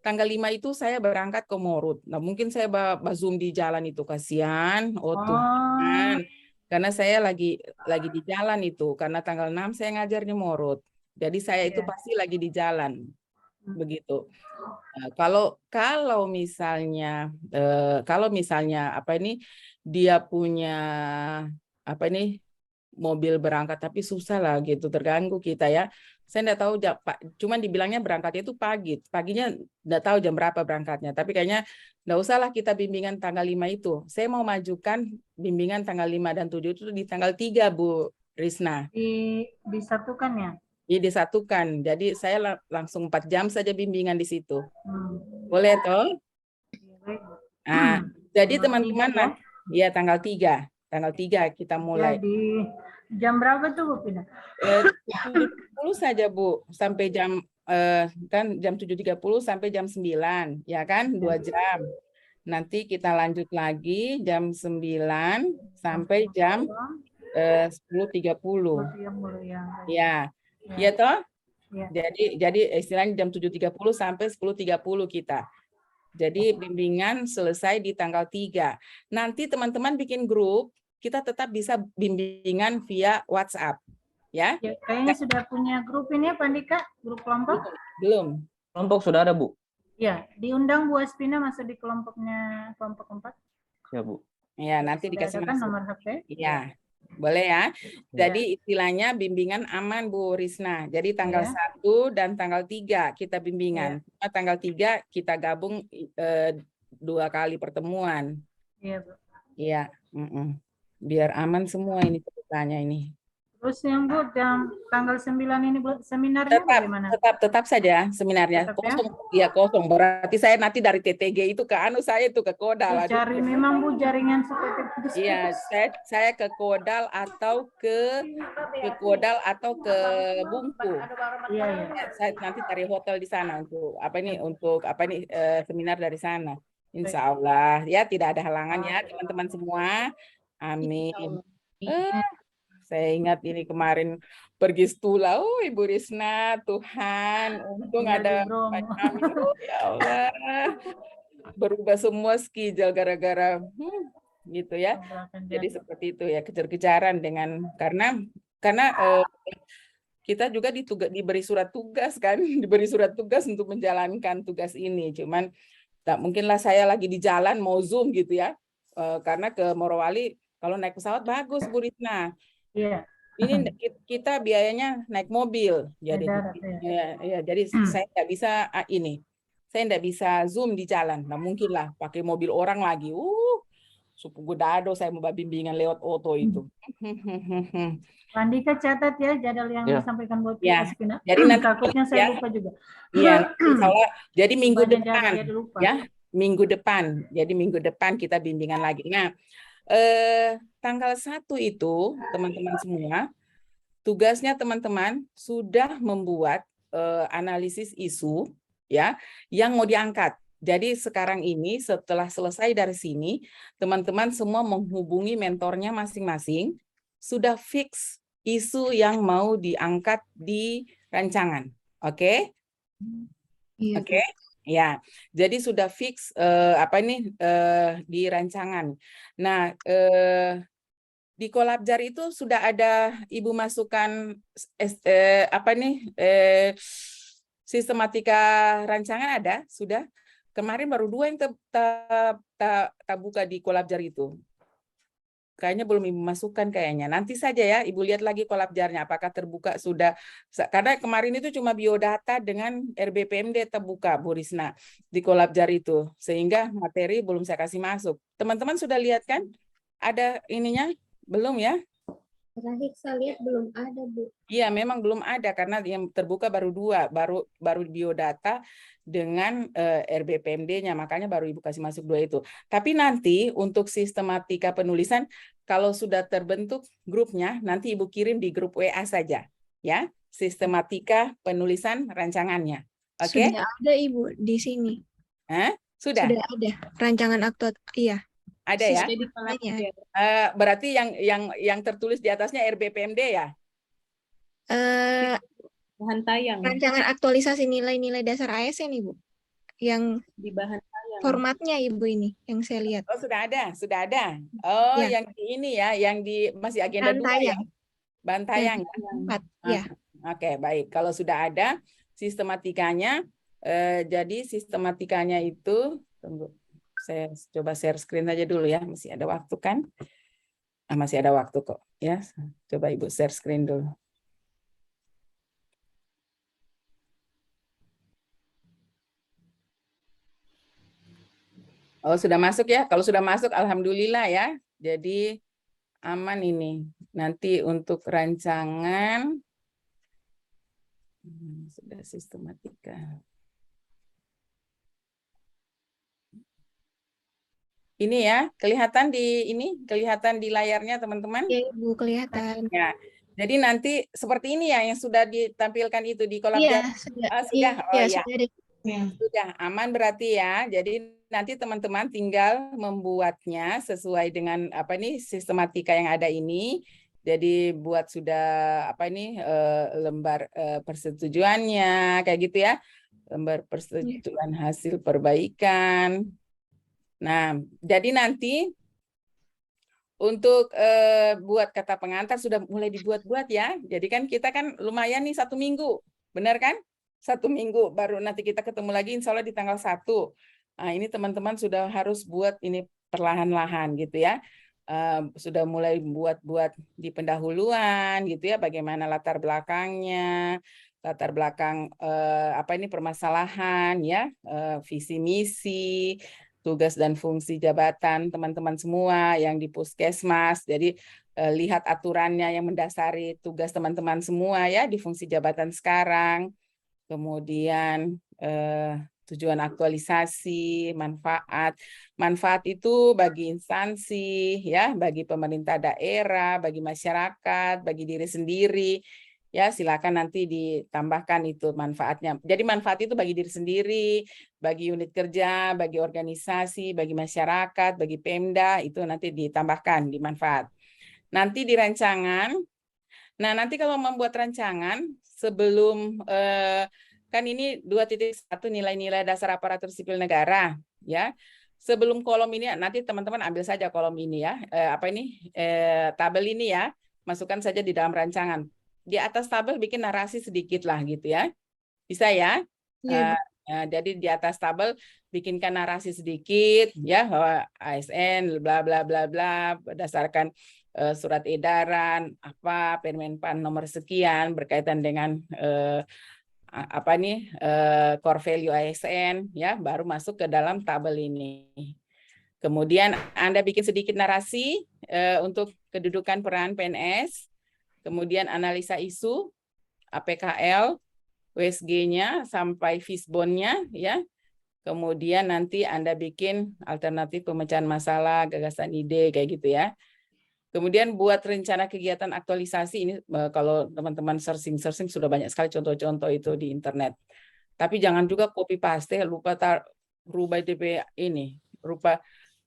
tanggal 5 itu saya berangkat ke Morot. Nah, mungkin saya Zoom di jalan itu kasihan. Oh Tuhan. Karena saya lagi di jalan itu karena tanggal 6 saya ngajar di Morot. Jadi saya itu pasti lagi di jalan. Begitu. Nah, kalau misalnya dia punya mobil berangkat tapi susah lah gitu, terganggu kita ya. Saya enggak tahu Pak, cuman dibilangnya berangkatnya itu pagi. Paginya enggak tahu jam berapa berangkatnya, tapi kayaknya enggak usahlah kita bimbingan tanggal 5 itu. Saya mau majukan bimbingan tanggal 5 dan 7 itu di tanggal 3, Bu Risna. Disatukan ya? Iya, disatukan. Jadi saya langsung 4 jam saja bimbingan di situ. Boleh toh? Nah, jadi teman-teman, ya tanggal 3 kita mulai. Jadi jam berapa tuh Bu Pina? 7.30 saja Bu, sampai jam kan jam 7.30 sampai jam 9, ya kan? 2 jam. Nanti kita lanjut lagi jam 9 sampai jam 10.30. Ya. Ya toh? Jadi istilahnya jam 7.30 sampai 10.30 kita. Jadi bimbingan selesai di tanggal 3. Nanti teman-teman bikin grup, kita tetap bisa bimbingan via WhatsApp. Ya? Kayaknya sudah punya grup ini ya Pak Andika? Grup kelompok? Belum. Kelompok sudah ada, Bu. Ya, diundang Bu Aspina masuk di kelompoknya kelompok 4. Ya, Bu. Ya, nanti Sudah dikasih ada kan masuk. nomor HP? Iya. Boleh ya. Jadi istilahnya bimbingan aman Bu Risna. Jadi tanggal 1 dan tanggal 3 kita bimbingan. Tanggal 3 kita gabung 2 kali pertemuan. Iya, Bu. Iya. Biar aman semua ini ceritanya ini. Terus yang Bu, yang tanggal 9 ini seminarnya bagaimana? Tetap saja seminarnya. Kosong. Ya kosong. Berarti saya nanti dari TTG itu ke saya itu ke Kodal. Cari memang Bu jaringan seperti itu. Iya, saya ke Kodal atau ke Kodal atau ke Bungku. Iya. Saya nanti cari hotel di sana untuk seminar dari sana. Insya Allah ya tidak ada halangan ya teman-teman semua. Amin. Saya ingat ini kemarin pergi Stula, Ibu Risna, Tuhan, untung ada Pak Amin. Ya Allah, berubah semua schedule gara-gara gitu ya. Jadi seperti itu ya, kejar-kejaran dengan karena kita juga diberi surat tugas kan, diberi surat tugas untuk menjalankan tugas ini. Cuman tak mungkinlah saya lagi di jalan mau Zoom gitu ya, karena ke Morowali kalau naik pesawat bagus Bu Risna. Iya. Ini kita biayanya naik mobil, jadi jadi saya nggak bisa saya nggak bisa Zoom di jalan. Nah mungkinlah pakai mobil orang lagi. Supu dado saya mau bimbingan lewat auto itu. Andika catat ya jadwal yang disampaikan buat Aspina. Jadi nanti takutnya saya lupa juga. Iya, jadi minggu depan ya, minggu depan. Jadi minggu depan kita bimbingan lagi. Nah, tanggal 1 itu teman-teman semua tugasnya teman-teman sudah membuat analisis isu ya yang mau diangkat. Jadi sekarang ini setelah selesai dari sini teman-teman semua menghubungi mentornya masing-masing, sudah fix isu yang mau diangkat di rancangan. Oke? Oke? Ya, jadi sudah fix di rancangan. Nah, di Kolabjar itu sudah ada Ibu masukkan sistematika rancangan ada sudah. Kemarin baru 2 yang buka di Kolabjar itu. Kayaknya belum Ibu masukkan kayaknya. Nanti saja ya Ibu lihat lagi Kolabjarnya apakah terbuka sudah. Karena kemarin itu cuma biodata dengan RBPMD terbuka Bu Risna di Kolabjar itu. Sehingga materi belum saya kasih masuk. Teman-teman sudah lihat kan? Ada ininya? Belum ya? Terakhir saya lihat belum ada Bu. Iya memang belum ada karena yang terbuka baru 2. Baru biodata dengan RBPMD-nya, makanya baru Ibu kasih masuk 2 itu. Tapi nanti untuk sistematika penulisan, kalau sudah terbentuk grupnya, nanti Ibu kirim di grup WA saja, ya. Sistematika penulisan rancangannya. Oke? Sudah ada Ibu di sini. Sudah? Sudah ada rancangan akta, iya. Ada ya? Berarti yang tertulis di atasnya RBPMD ya? Bahan tayang. Rancangan aktualisasi nilai-nilai dasar ASN Ibu. Yang di bahan tayang. Formatnya Ibu ini yang saya lihat. Oh, sudah ada. Oh, ya. Yang di ini ya, yang di masih agenda 2 ya. Bahan tayang. Ya. Oke, baik. Kalau sudah ada sistematikanya, jadi sistematikanya itu tunggu. Saya coba share screen aja dulu ya, masih ada waktu kan? Masih ada waktu kok ya. Coba Ibu share screen dulu. Oh, sudah masuk ya? Kalau sudah masuk, alhamdulillah ya. Jadi aman ini. Nanti untuk rancangan sudah sistematika. Ini ya, kelihatan di layarnya teman-teman? Ya, Ibu, kelihatan. Ya. Jadi nanti seperti ini ya yang sudah ditampilkan itu di kolom Iya, chat. sudah. Sudah. Oh ya. Sudah ada. Sudah aman berarti ya. Jadi nanti teman-teman tinggal membuatnya sesuai dengan sistematika yang ada ini. Jadi buat sudah lembar persetujuannya kayak gitu ya. Lembar persetujuan hasil perbaikan. Nah, jadi nanti untuk buat kata pengantar sudah mulai dibuat-buat ya. Jadi kan kita kan lumayan nih 1 minggu. Benar kan? 1 minggu baru nanti kita ketemu lagi insya Allah di tanggal 1. Nah, ini teman-teman sudah harus buat ini perlahan-lahan gitu ya. Sudah mulai buat di pendahuluan gitu ya, bagaimana latar belakangnya, latar belakang permasalahan ya, visi misi, tugas dan fungsi jabatan teman-teman semua yang di Puskesmas. Jadi lihat aturannya yang mendasari tugas teman-teman semua ya di fungsi jabatan sekarang. Kemudian tujuan aktualisasi, manfaat itu bagi instansi, ya, bagi pemerintah daerah, bagi masyarakat, bagi diri sendiri, ya silakan nanti ditambahkan itu manfaatnya. Jadi manfaat itu bagi diri sendiri, bagi unit kerja, bagi organisasi, bagi masyarakat, bagi Pemda itu nanti ditambahkan di manfaat. Nanti di rancangan, nah nanti kalau membuat rancangan sebelum kan ini 2.1 nilai-nilai dasar aparatur sipil negara ya. Sebelum kolom ini nanti teman-teman ambil saja kolom ini ya. Tabel ini ya, masukkan saja di dalam rancangan. Di atas tabel bikin narasi sedikit lah gitu ya. Bisa ya? Jadi di atas tabel bikinkan narasi sedikit ya bahwa ASN bla bla bla bla berdasarkan surat edaran Permenpan nomor sekian berkaitan dengan core value ASN ya, baru masuk ke dalam tabel ini. Kemudian Anda bikin sedikit narasi untuk kedudukan peran PNS, kemudian analisa isu APKL, USG-nya sampai Fisbon-nya ya. Kemudian nanti Anda bikin alternatif pemecahan masalah, gagasan ide kayak gitu ya. Kemudian buat rencana kegiatan aktualisasi ini kalau teman-teman searching sudah banyak sekali contoh-contoh itu di internet. Tapi jangan juga copy paste lupa rubah DP ini.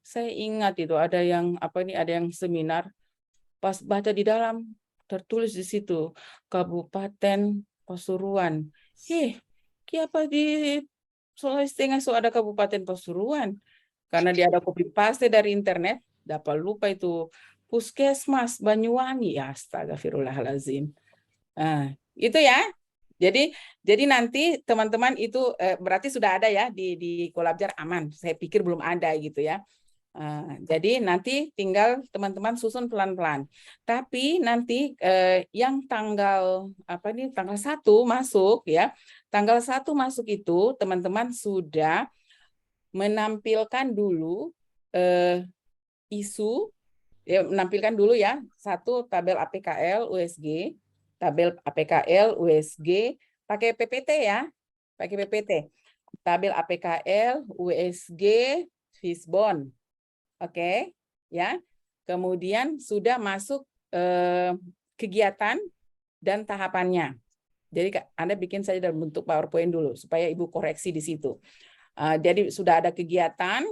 Saya ingat itu ada yang ada yang seminar pas baca di dalam tertulis di situ Kabupaten Pasuruan. Kenapa di Sulawesi Tengah ada Kabupaten Pasuruan? Karena dia ada copy paste dari internet, dapat lupa itu Puskesmas Banyuwangi, ya astagfirullahalazim. Itu ya. Jadi nanti teman-teman itu berarti sudah ada ya di Kolabjar aman. Saya pikir belum ada gitu ya. Jadi nanti tinggal teman-teman susun pelan-pelan. Tapi nanti yang tanggal 1 masuk ya. Tanggal 1 masuk itu teman-teman sudah menampilkan dulu isu ya, menampilkan dulu ya, 1 tabel APKL USG, tabel APKL USG pakai PPT ya, pakai PPT. Tabel APKL USG Fisbon. Oke, ya. Kemudian sudah masuk kegiatan dan tahapannya. Jadi Anda bikin saja dalam bentuk PowerPoint dulu supaya Ibu koreksi di situ. Jadi sudah ada kegiatan,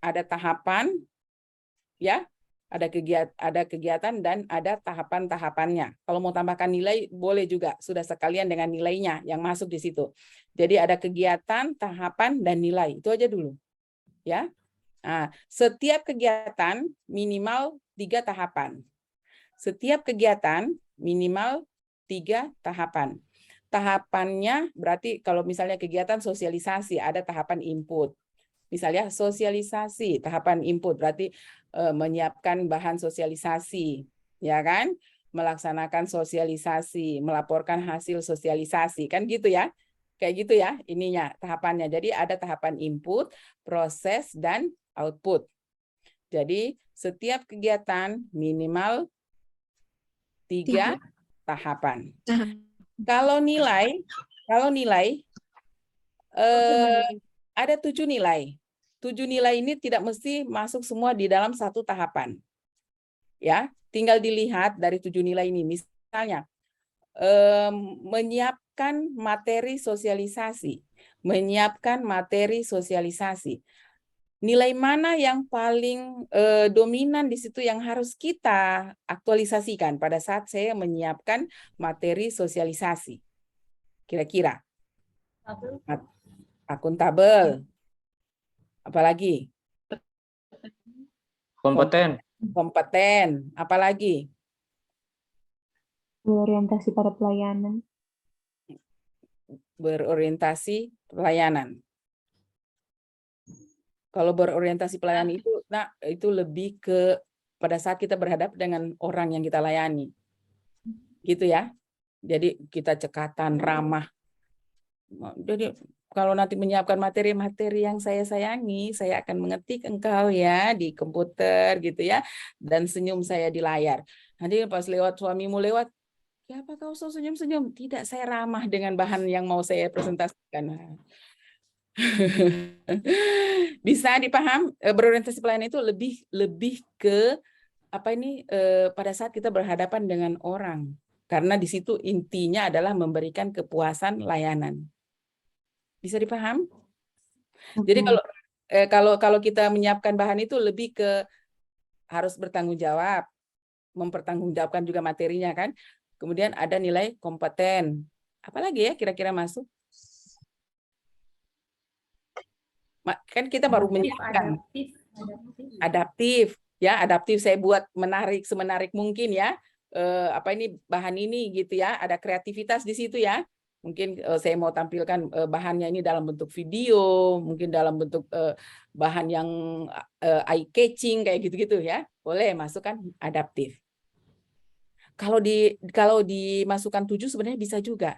ada tahapan ya. Ada kegiatan dan ada tahapan-tahapannya. Kalau mau tambahkan nilai boleh juga, sudah sekalian dengan nilainya yang masuk di situ. Jadi ada kegiatan, tahapan dan nilai. Itu aja dulu. Ya. Nah, setiap kegiatan minimal 3 tahapan. Setiap kegiatan minimal 3 tahapan. Tahapannya berarti kalau misalnya kegiatan sosialisasi ada tahapan input. Misalnya sosialisasi, tahapan input berarti menyiapkan bahan sosialisasi, ya kan? Melaksanakan sosialisasi, melaporkan hasil sosialisasi, kan gitu ya. Kayak gitu ya ininya tahapannya. Jadi ada tahapan input, proses, dan output. Jadi setiap kegiatan minimal 3 tahapan. Kalau nilai ada 7 nilai. 7 nilai ini tidak mesti masuk semua di dalam satu tahapan. Ya, tinggal dilihat dari 7 nilai ini. Misalnya menyiapkan materi sosialisasi. Nilai mana yang paling dominan di situ yang harus kita aktualisasikan pada saat saya menyiapkan materi sosialisasi? Kira-kira. Akuntabel. Apalagi? Kompeten. Apalagi? Berorientasi pada pelayanan. Berorientasi pelayanan. Kalau berorientasi pelayanan itu, nah itu lebih ke pada saat kita berhadapan dengan orang yang kita layani, gitu ya. Jadi kita cekatan, ramah. Jadi kalau nanti menyiapkan materi-materi yang saya sayangi, saya akan mengetik engkau ya di komputer gitu ya, dan senyum saya di layar. Nanti pas lewat suamimu lewat, ya apa kau so senyum-senyum? Tidak, saya ramah dengan bahan yang mau saya presentasikan. Bisa dipaham, berorientasi pelayanan itu lebih ke apa ini pada saat kita berhadapan dengan orang, karena di situ intinya adalah memberikan kepuasan layanan. Bisa dipaham? Jadi kalau kita menyiapkan bahan itu lebih ke harus bertanggung jawab, mempertanggungjawabkan juga materinya kan. Kemudian ada nilai kompeten. Apalagi ya kira-kira masuk? Kan kita baru menyiapkan adaptif ya, adaptif saya buat menarik semenarik mungkin ya, apa ini bahan ini gitu ya, ada kreativitas di situ ya, mungkin saya mau tampilkan bahannya ini dalam bentuk video, mungkin dalam bentuk bahan yang eye catching kayak gitu-gitu ya, boleh masukkan adaptif. Kalau dimasukkan 7 sebenarnya bisa juga,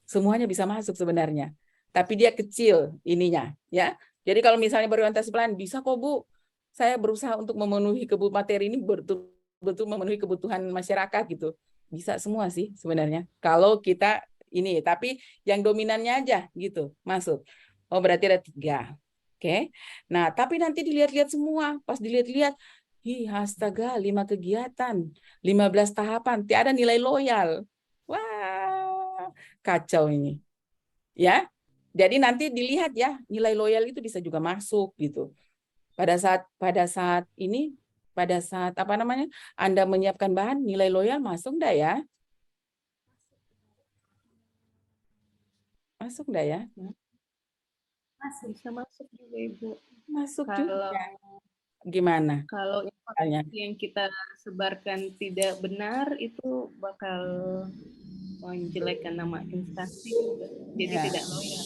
semuanya bisa masuk sebenarnya, tapi dia kecil ininya ya. Jadi kalau misalnya berorientasi pelayanan, bisa kok Bu, saya berusaha untuk memenuhi kebutuhan materi ini betul-betul memenuhi kebutuhan masyarakat gitu. Bisa semua sih sebenarnya. Kalau kita ini, tapi yang dominannya aja gitu masuk. Oh berarti ada 3. Oke. Nah tapi nanti dilihat-lihat semua. Pas dilihat-lihat, astaga 5 kegiatan, 15 tahapan, tiada nilai loyal. Wah, kacau ini. Ya. Jadi nanti dilihat ya, nilai loyal itu bisa juga masuk gitu. Pada saat apa namanya? Anda menyiapkan bahan, nilai loyal masuk enggak ya? Masuk enggak ya? Bisa masuk juga Ibu. Masuk juga. Gimana? Kalau informasi yang kita sebarkan tidak benar itu bakal menjelekkan nama instansi juga. Jadi tidak loyal.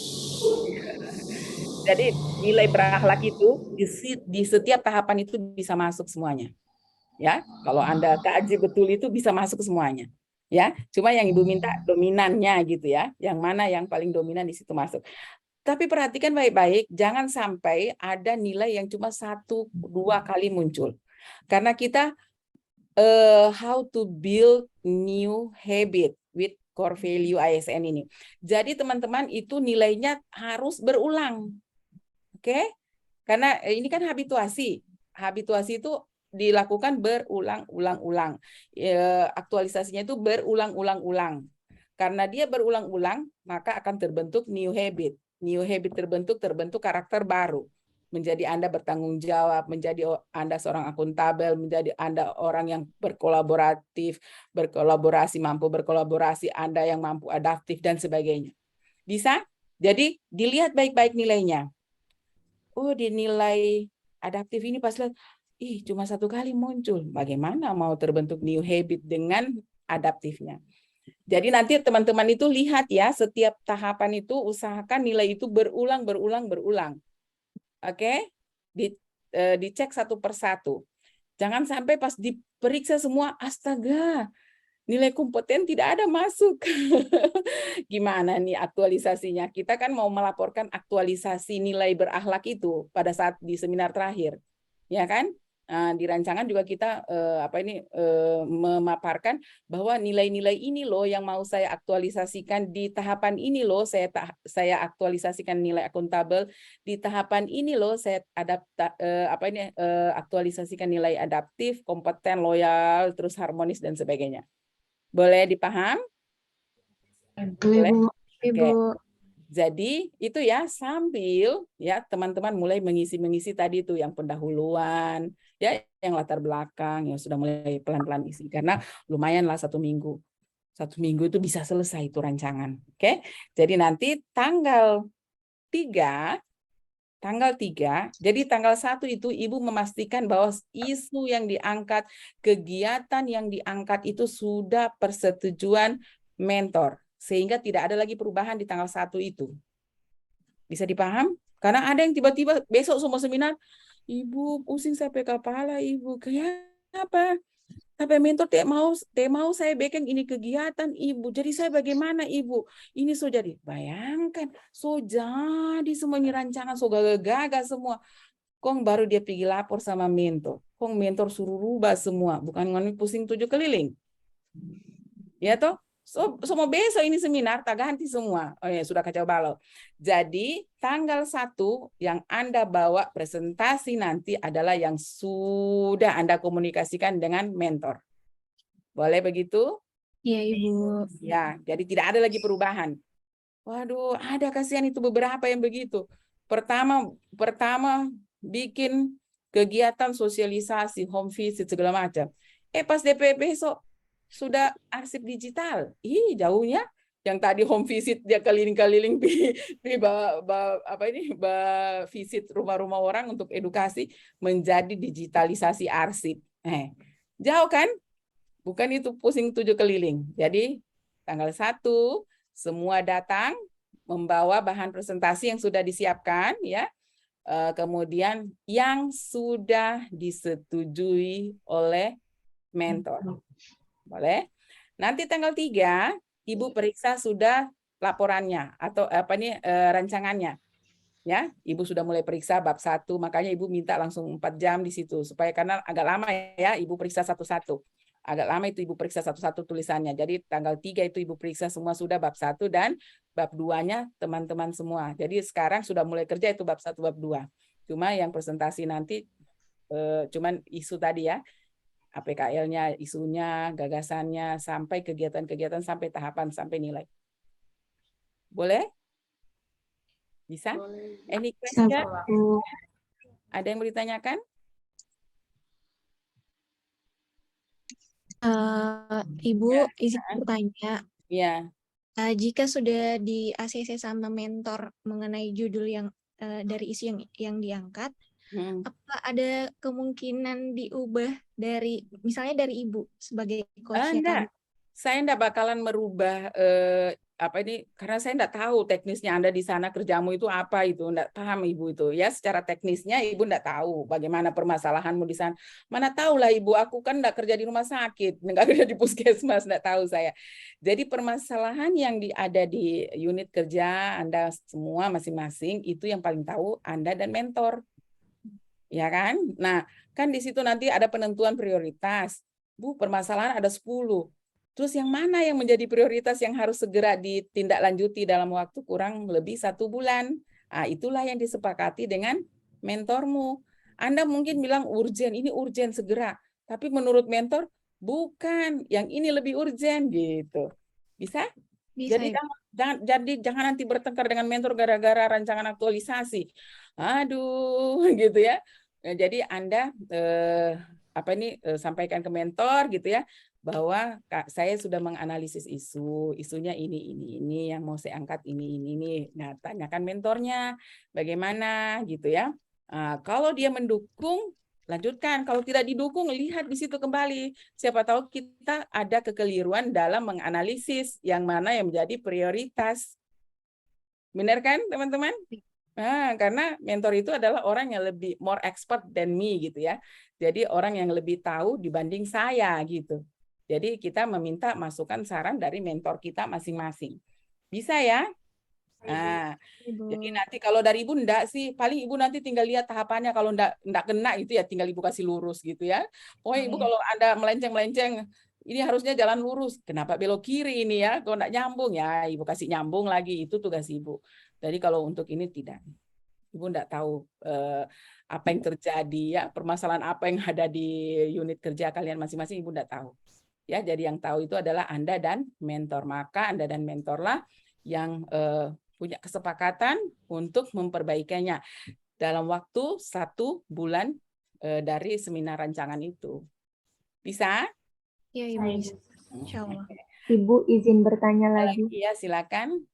Jadi nilai berakhlak itu di setiap tahapan itu bisa masuk semuanya. Ya, kalau Anda kaji betul itu bisa masuk semuanya. Ya, cuma yang Ibu minta dominannya gitu ya. Yang mana yang paling dominan di situ masuk. Tapi perhatikan baik-baik, jangan sampai ada nilai yang cuma 1-2 kali muncul. Karena kita how to build new habit with core value ASN ini. Jadi teman-teman itu nilainya harus berulang. Oke? Karena ini kan habituasi. Habituasi itu dilakukan berulang-ulang-ulang. Aktualisasinya itu berulang-ulang-ulang. Karena dia berulang-ulang, maka akan terbentuk new habit. New habit terbentuk karakter baru. Menjadi Anda bertanggung jawab, menjadi Anda seorang akuntabel, menjadi Anda orang yang berkolaboratif, berkolaborasi, mampu berkolaborasi, Anda yang mampu adaptif, dan sebagainya. Bisa? Jadi dilihat baik-baik nilainya. Oh, di nilai adaptif ini pas lihat, cuma 1 kali muncul. Bagaimana mau terbentuk new habit dengan adaptifnya? Jadi nanti teman-teman itu lihat ya, setiap tahapan itu usahakan nilai itu berulang. Oke? Dicek satu persatu. Jangan sampai pas diperiksa semua, astaga, nilai kompeten tidak ada masuk. Gimana nih aktualisasinya? Kita kan mau melaporkan aktualisasi nilai berakhlak itu pada saat di seminar terakhir, ya kan? Nah, di rancangan juga kita memaparkan bahwa nilai-nilai ini loh yang mau saya aktualisasikan di tahapan ini loh, saya aktualisasikan nilai akuntabel di tahapan ini loh, saya aktualisasikan nilai adaptif, kompeten, loyal, terus harmonis dan sebagainya. Boleh dipaham? Boleh? Ibu. Jadi itu ya sambil ya teman-teman mulai mengisi tadi itu yang pendahuluan, ya yang latar belakang yang sudah mulai pelan-pelan isi karena lumayanlah 1 minggu. 1 minggu itu bisa selesai itu rancangan. Oke. Jadi nanti tanggal 3, jadi tanggal 1 itu Ibu memastikan bahwa isu yang diangkat, kegiatan yang diangkat itu sudah persetujuan mentor. Sehingga tidak ada lagi perubahan di tanggal 1 itu. Bisa dipaham? Karena ada yang tiba-tiba besok semua seminar, Ibu pusing sampai kepala Ibu. Kenapa? Sampai mentor tidak mau saya bikin ini kegiatan Ibu. Jadi saya bagaimana Ibu? Ini so jadi. Bayangkan, so jadi semua ini rancangan, so gagal semua. Kong baru dia pergi lapor sama mentor. Kong mentor suruh rubah semua. Bukan ngoni pusing 7 keliling. Ya toh? So mau besok ini seminar, tak ganti semua. Oh ya, sudah kacau balau. Jadi tanggal 1 yang Anda bawa presentasi nanti adalah yang sudah Anda komunikasikan dengan mentor. Boleh begitu? Iya, Ibu. Ya, jadi tidak ada lagi perubahan. Waduh, ada kasihan itu beberapa yang begitu. Pertama bikin kegiatan sosialisasi, home visit segala macam. Pas DP besok sudah arsip digital. Jauhnya. Yang tadi home visit dia keliling-keliling visit rumah-rumah orang untuk edukasi menjadi digitalisasi arsip. Jauh kan? Bukan itu pusing 7 keliling. Jadi tanggal 1 semua datang membawa bahan presentasi yang sudah disiapkan ya. Kemudian yang sudah disetujui oleh mentor. Boleh? Nanti tanggal 3 Ibu periksa sudah laporannya atau rancangannya. Ya, Ibu sudah mulai periksa bab 1, makanya Ibu minta langsung 4 jam di situ supaya karena agak lama ya Ibu periksa satu-satu. Agak lama itu Ibu periksa satu-satu tulisannya. Jadi tanggal 3 itu Ibu periksa semua sudah bab 1 dan bab 2-nya teman-teman semua. Jadi sekarang sudah mulai kerja itu bab 1, bab 2. Cuma yang presentasi nanti cuman isu tadi ya. APKL-nya, isunya, gagasannya, sampai kegiatan-kegiatan, sampai tahapan, sampai nilai. Boleh? Bisa? Any question? Ada yang mau ditanyakan? Ibu, izin bertanya. Ya. Jika sudah di ACC sama mentor mengenai judul yang dari isu yang diangkat, apa ada kemungkinan diubah dari misalnya dari Ibu sebagai coach-nya? Enggak. Saya enggak bakalan merubah karena saya enggak tahu teknisnya Anda di sana kerjamu itu apa itu, enggak paham Ibu itu. Ya secara teknisnya Ibu enggak tahu bagaimana permasalahanmu di sana. Mana tahulah Ibu, aku kan enggak kerja di rumah sakit, enggak kerja di puskesmas, enggak tahu saya. Jadi permasalahan yang ada di unit kerja Anda semua masing-masing itu yang paling tahu Anda dan mentor. Ya kan? Nah, kan di situ nanti ada penentuan prioritas. Bu, permasalahan ada 10. Terus yang mana yang menjadi prioritas yang harus segera ditindaklanjuti dalam waktu kurang lebih 1 bulan? Itulah yang disepakati dengan mentormu. Anda mungkin bilang urgen, ini urgen segera. Tapi menurut mentor, bukan, yang ini lebih urgen gitu. Bisa? Jadi jangan nanti bertengkar dengan mentor gara-gara rancangan aktualisasi. Aduh, gitu ya. Jadi Anda sampaikan ke mentor gitu ya bahwa saya sudah menganalisis isunya ini yang mau saya angkat ini. Nah, tanyakan mentornya bagaimana gitu ya. Kalau dia mendukung lanjutkan, kalau tidak didukung lihat di situ kembali. Siapa tahu kita ada kekeliruan dalam menganalisis yang mana yang menjadi prioritas. Benar kan, teman-teman? Karena mentor itu adalah orang yang lebih more expert than me gitu ya. Jadi orang yang lebih tahu dibanding saya gitu. Jadi kita meminta masukan saran dari mentor kita masing-masing. Bisa ya? Nah, jadi nanti kalau dari Ibu enggak sih, paling Ibu nanti tinggal lihat tahapannya. Kalau enggak kena itu ya tinggal Ibu kasih lurus gitu ya. Pokoknya Ibu kalau Anda melenceng-melenceng, ini harusnya jalan lurus. Kenapa belok kiri ini ya? Kalau enggak nyambung ya Ibu kasih nyambung lagi. Itu tugas Ibu. Jadi kalau untuk ini tidak. Ibu enggak tahu apa yang terjadi ya, permasalahan apa yang ada di unit kerja kalian masing-masing, Ibu enggak tahu. Ya, jadi yang tahu itu adalah Anda dan mentor. Maka Anda dan mentorlah yang punya kesepakatan untuk memperbaikinya dalam waktu 1 bulan dari seminar rancangan itu. Bisa? Ya, Ibu. Insya Allah. Ibu izin bertanya lagi. Iya, silakan.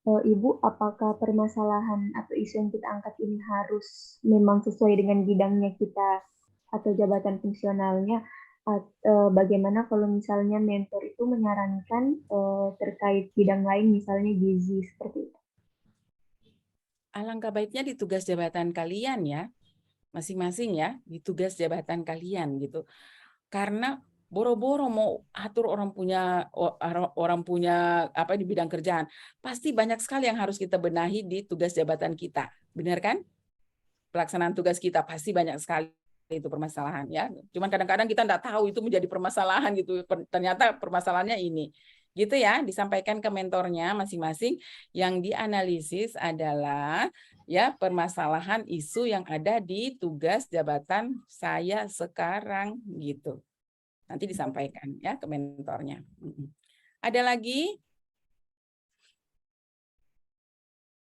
Ibu, apakah permasalahan atau isu yang kita angkat ini harus memang sesuai dengan bidangnya kita atau jabatan fungsionalnya? Bagaimana kalau misalnya mentor itu menyarankan terkait bidang lain, misalnya gizi, seperti itu? Alangkah baiknya di tugas jabatan kalian ya, masing-masing ya, di tugas jabatan kalian gitu. Karena boro-boro mau atur orang punya apa di bidang kerjaan, pasti banyak sekali yang harus kita benahi di tugas jabatan kita, benar kan? Pelaksanaan tugas kita pasti banyak sekali itu permasalahan ya. Cuman kadang-kadang kita nggak tahu itu menjadi permasalahan gitu. Ternyata permasalahannya ini. Gitu ya, disampaikan ke mentornya masing-masing. Yang dianalisis adalah ya permasalahan isu yang ada di tugas jabatan saya sekarang gitu. Nanti disampaikan ya ke mentornya. Ada lagi?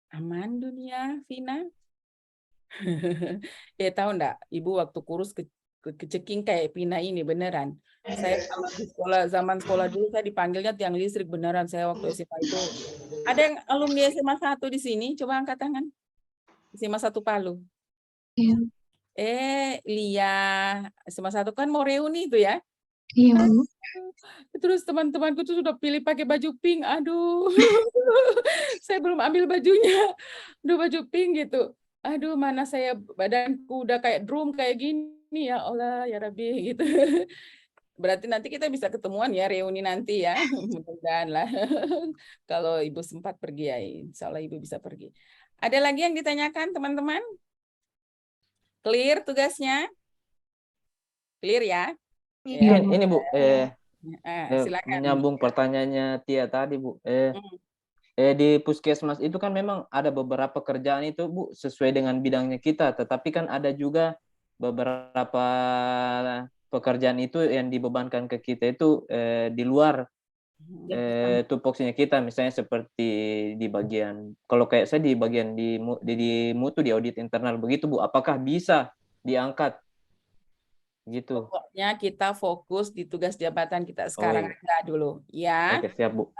Aman dunia, Vina? Tahu enggak, Ibu waktu kurus keceking kayak Pina ini beneran. Saya kalau di zaman sekolah dulu saya dipanggilnya tiang listrik beneran. Saya waktu SMA itu. Ada yang alumni SMA 1 di sini? Coba angkat tangan. SMA 1 Palu. Iya. Lia, SMA 1 kan mau reuni itu ya? Iya. Terus teman-temanku tuh sudah pilih pakai baju pink. Aduh. Saya belum ambil bajunya. Aduh, baju pink gitu. Aduh, mana saya badanku udah kayak drum kayak gini, ya Allah ya Rabbi gitu. Berarti nanti kita bisa ketemuan ya, reuni nanti ya, mudah-mudahan lah. Kalau Ibu sempat pergi ya, insya Allah Ibu bisa pergi. Ada lagi yang ditanyakan teman-teman? Clear tugasnya? Clear ya? Ini Bu, silakan. menyambung pertanyaannya Tia tadi Bu. Di puskesmas itu kan memang ada beberapa kerjaan itu Bu sesuai dengan bidangnya kita, tetapi kan ada juga beberapa pekerjaan itu yang dibebankan ke kita itu di luar tupoksinya kita, misalnya seperti di bagian, kalau kayak saya di bagian di mutu, di audit internal begitu Bu, apakah bisa diangkat gitu? Pokoknya kita fokus di tugas jabatan kita sekarang dulu ya. Oke, siap Bu.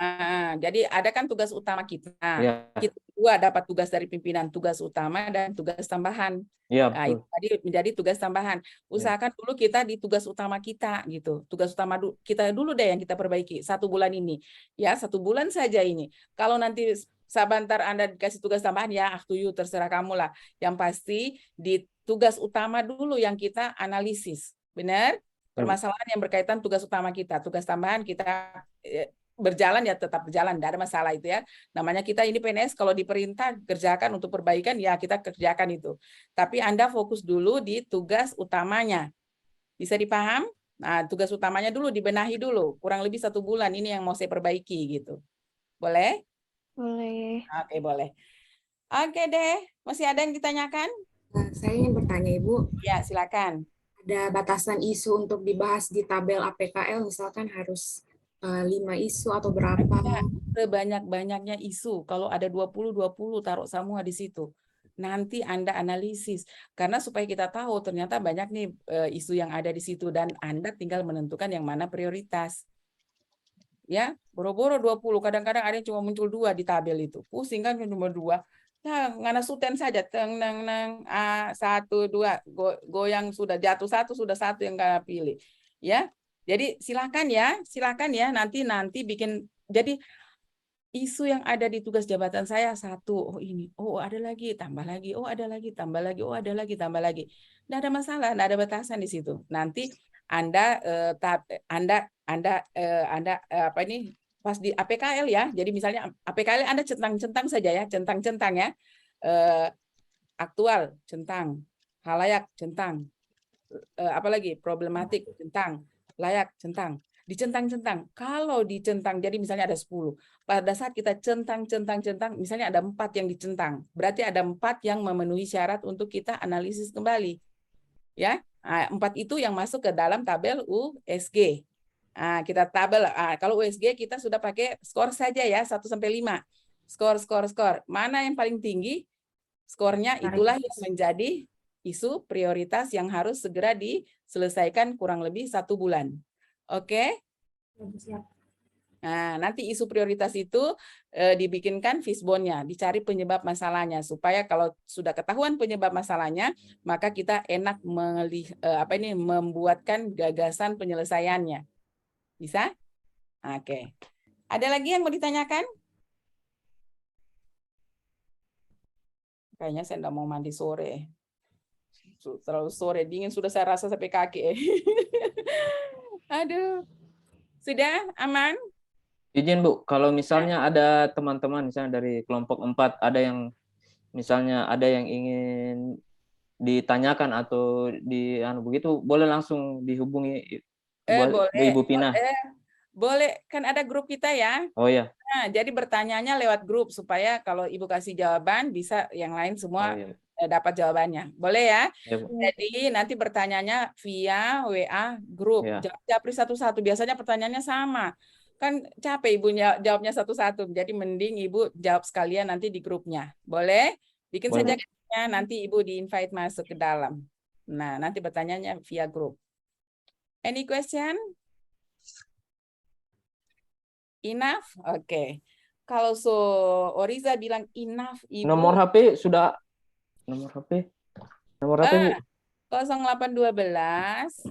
Jadi ada kan tugas utama kita. Ya. Kita juga dapat tugas dari pimpinan, tugas utama dan tugas tambahan. Ya, nah, itu tadi menjadi tugas tambahan. Usahakan dulu kita di tugas utama kita gitu. Tugas utama kita dulu deh yang kita perbaiki 1 bulan ini. Ya, 1 bulan saja ini. Kalau nanti sebentar Anda dikasih tugas tambahan ya, terserah kamu lah. Yang pasti di tugas utama dulu yang kita analisis. Benar? Permasalahan yang berkaitan tugas utama kita. Tugas tambahan kita berjalan ya tetap berjalan, tidak ada masalah itu ya. Namanya kita ini PNS, kalau diperintah kerjakan untuk perbaikan ya kita kerjakan itu. Tapi Anda fokus dulu di tugas utamanya. Bisa dipaham? Nah, tugas utamanya dulu dibenahi dulu. Kurang lebih 1 bulan ini yang mau saya perbaiki gitu. Boleh? Boleh. Oke, boleh. Oke deh. Masih ada yang ditanyakan? Saya ingin bertanya, Ibu. Ya, silakan. Ada batasan isu untuk dibahas di tabel APKL, misalkan harus 5 isu atau berapa? Sebanyak-banyaknya isu. Kalau ada 20 taruh semua di situ. Nanti Anda analisis. Karena supaya kita tahu ternyata banyak nih isu yang ada di situ dan Anda tinggal menentukan yang mana prioritas. Ya, boro-boro 20, kadang-kadang ada yang cuma muncul 2 di tabel itu. Pusing kan cuma 2. Nah, ngana suten saja, nang 1, 2, goyang sudah jatuh 1, sudah 1 yang nggak pilih, ya. Jadi silakan ya, nanti bikin. Jadi isu yang ada di tugas jabatan saya 1, oh ini, oh ada lagi, tambah lagi, oh ada lagi, tambah lagi, oh ada lagi, tambah lagi. Nggak ada masalah, nggak ada batasan di situ. Nanti Anda Anda apa ini pas di APKL ya. Jadi misalnya APKL Anda centang-centang saja ya, centang-centang ya. Aktual, centang. Halayak, centang. Apalagi problematik, centang. Layak, centang. Dicentang-centang. Kalau dicentang, jadi misalnya ada 10. Pada saat kita centang, misalnya ada 4 yang dicentang. Berarti ada 4 yang memenuhi syarat untuk kita analisis kembali. Ya, 4 itu yang masuk ke dalam tabel USG. Kita tabel, kalau USG kita sudah pakai skor saja ya, 1 sampai 5. Skor. Mana yang paling tinggi? Skornya itulah yang menjadi isu prioritas yang harus segera diselesaikan kurang lebih 1 bulan. Oke? Nah, nanti isu prioritas itu dibikinkan fishbone-nya, dicari penyebab masalahnya supaya kalau sudah ketahuan penyebab masalahnya, maka kita enak membuatkan gagasan penyelesaiannya. Bisa? Oke. Ada lagi yang mau ditanyakan? Kayaknya saya enggak mau mandi sore. Terlalu sore, dingin sudah saya rasa sampai kaki. Aduh. Sudah aman? Izin Bu, kalau misalnya ada teman-teman misalnya dari kelompok 4 ada yang misalnya ada yang ingin ditanyakan atau begitu, boleh langsung dihubungi Ibu Pina. Boleh, kan ada grup kita ya. Oh ya. Nah, jadi bertanyanya lewat grup supaya kalau Ibu kasih jawaban bisa yang lain semua dapat jawabannya. Boleh ya? Ya, Bu. Jadi nanti bertanyanya via WA grup. Ya. Japri satu-satu. Biasanya pertanyaannya sama. Kan capek Ibunya jawabnya satu-satu. Jadi mending Ibu jawab sekalian nanti di grupnya. Boleh? Bikin saja grupnya, nanti Ibu di-invite masuk ke dalam. Nah, nanti bertanyanya via grup. Any question? Enough? Oke. Kalau Oriza bilang enough, Ibu. Nomor HP sudah. Nomor HP. Nomor HP, Bu. 0812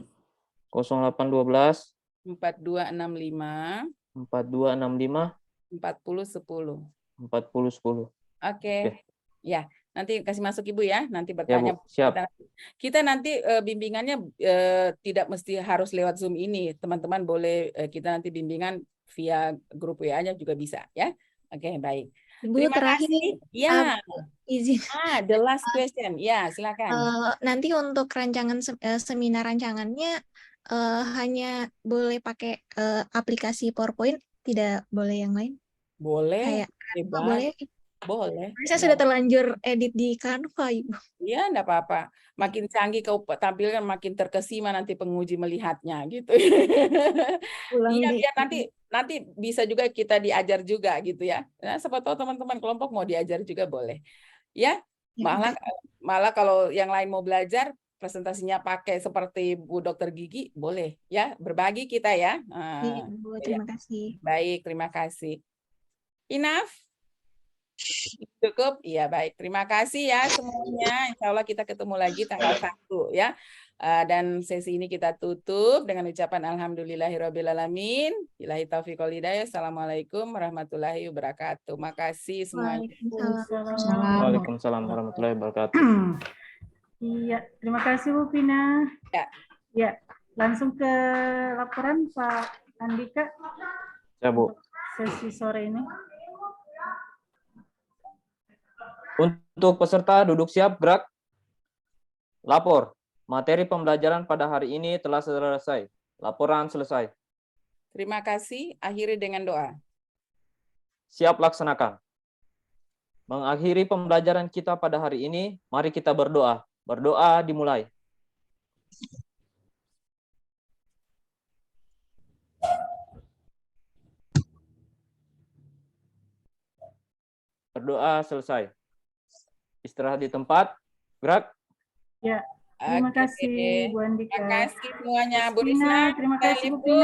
0812 4265 4265 4010. 4010. Oke. Ya, nanti kasih masuk Ibu ya. Nanti bertanya. Ya, Bu. Siap. Kita nanti bimbingannya tidak mesti harus lewat Zoom ini. Teman-teman boleh kita nanti bimbingan via grup WA-nya juga bisa ya. Oke, baik. Ibu, Terima terakhir kasih. Ya. Izin. The last question. Ya, silakan. Nanti untuk rancangan seminar rancangannya hanya boleh pakai aplikasi PowerPoint, tidak boleh yang lain? Boleh. Kayak boleh. Boleh. Saya sudah terlanjur edit di Canva, Ibu. Iya, enggak apa-apa. Makin canggih kau tampilkan, makin terkesima nanti penguji melihatnya gitu. Iya, biar nanti bisa juga kita diajar juga gitu ya. Nah, siapa tahu teman-teman kelompok mau diajar juga boleh. Ya, malah kalau yang lain mau belajar presentasinya pakai seperti Bu Dokter Gigi, boleh ya, berbagi kita ya. Iya, Bu, terima kasih. Baik, terima kasih. Enough? Cukup? Iya, baik. Terima kasih ya semuanya. Insya Allah kita ketemu lagi tanggal 1 ya. Dan sesi ini kita tutup dengan ucapan alhamdulillahirrabbilalamin. Ilahi taufiq wal hidayah. Assalamualaikum warahmatullahi wabarakatuh. Makasih semuanya. Waalaikumsalam warahmatullahi wabarakatuh. Iya, terima kasih Bu Pina. Ya, langsung ke laporan Pak Andika. Ya, Bu. Sesi sore ini. Untuk peserta duduk siap, gerak. Lapor. Materi pembelajaran pada hari ini telah selesai. Laporan selesai. Terima kasih. Akhiri dengan doa. Siap laksanakan. Mengakhiri pembelajaran kita pada hari ini, mari kita berdoa. Berdoa dimulai. Berdoa selesai. Istirahat di tempat, gerak. Ya, terima kasih Bu Andika. Terima kasih semuanya. Bu Terima kasih Bu Pina.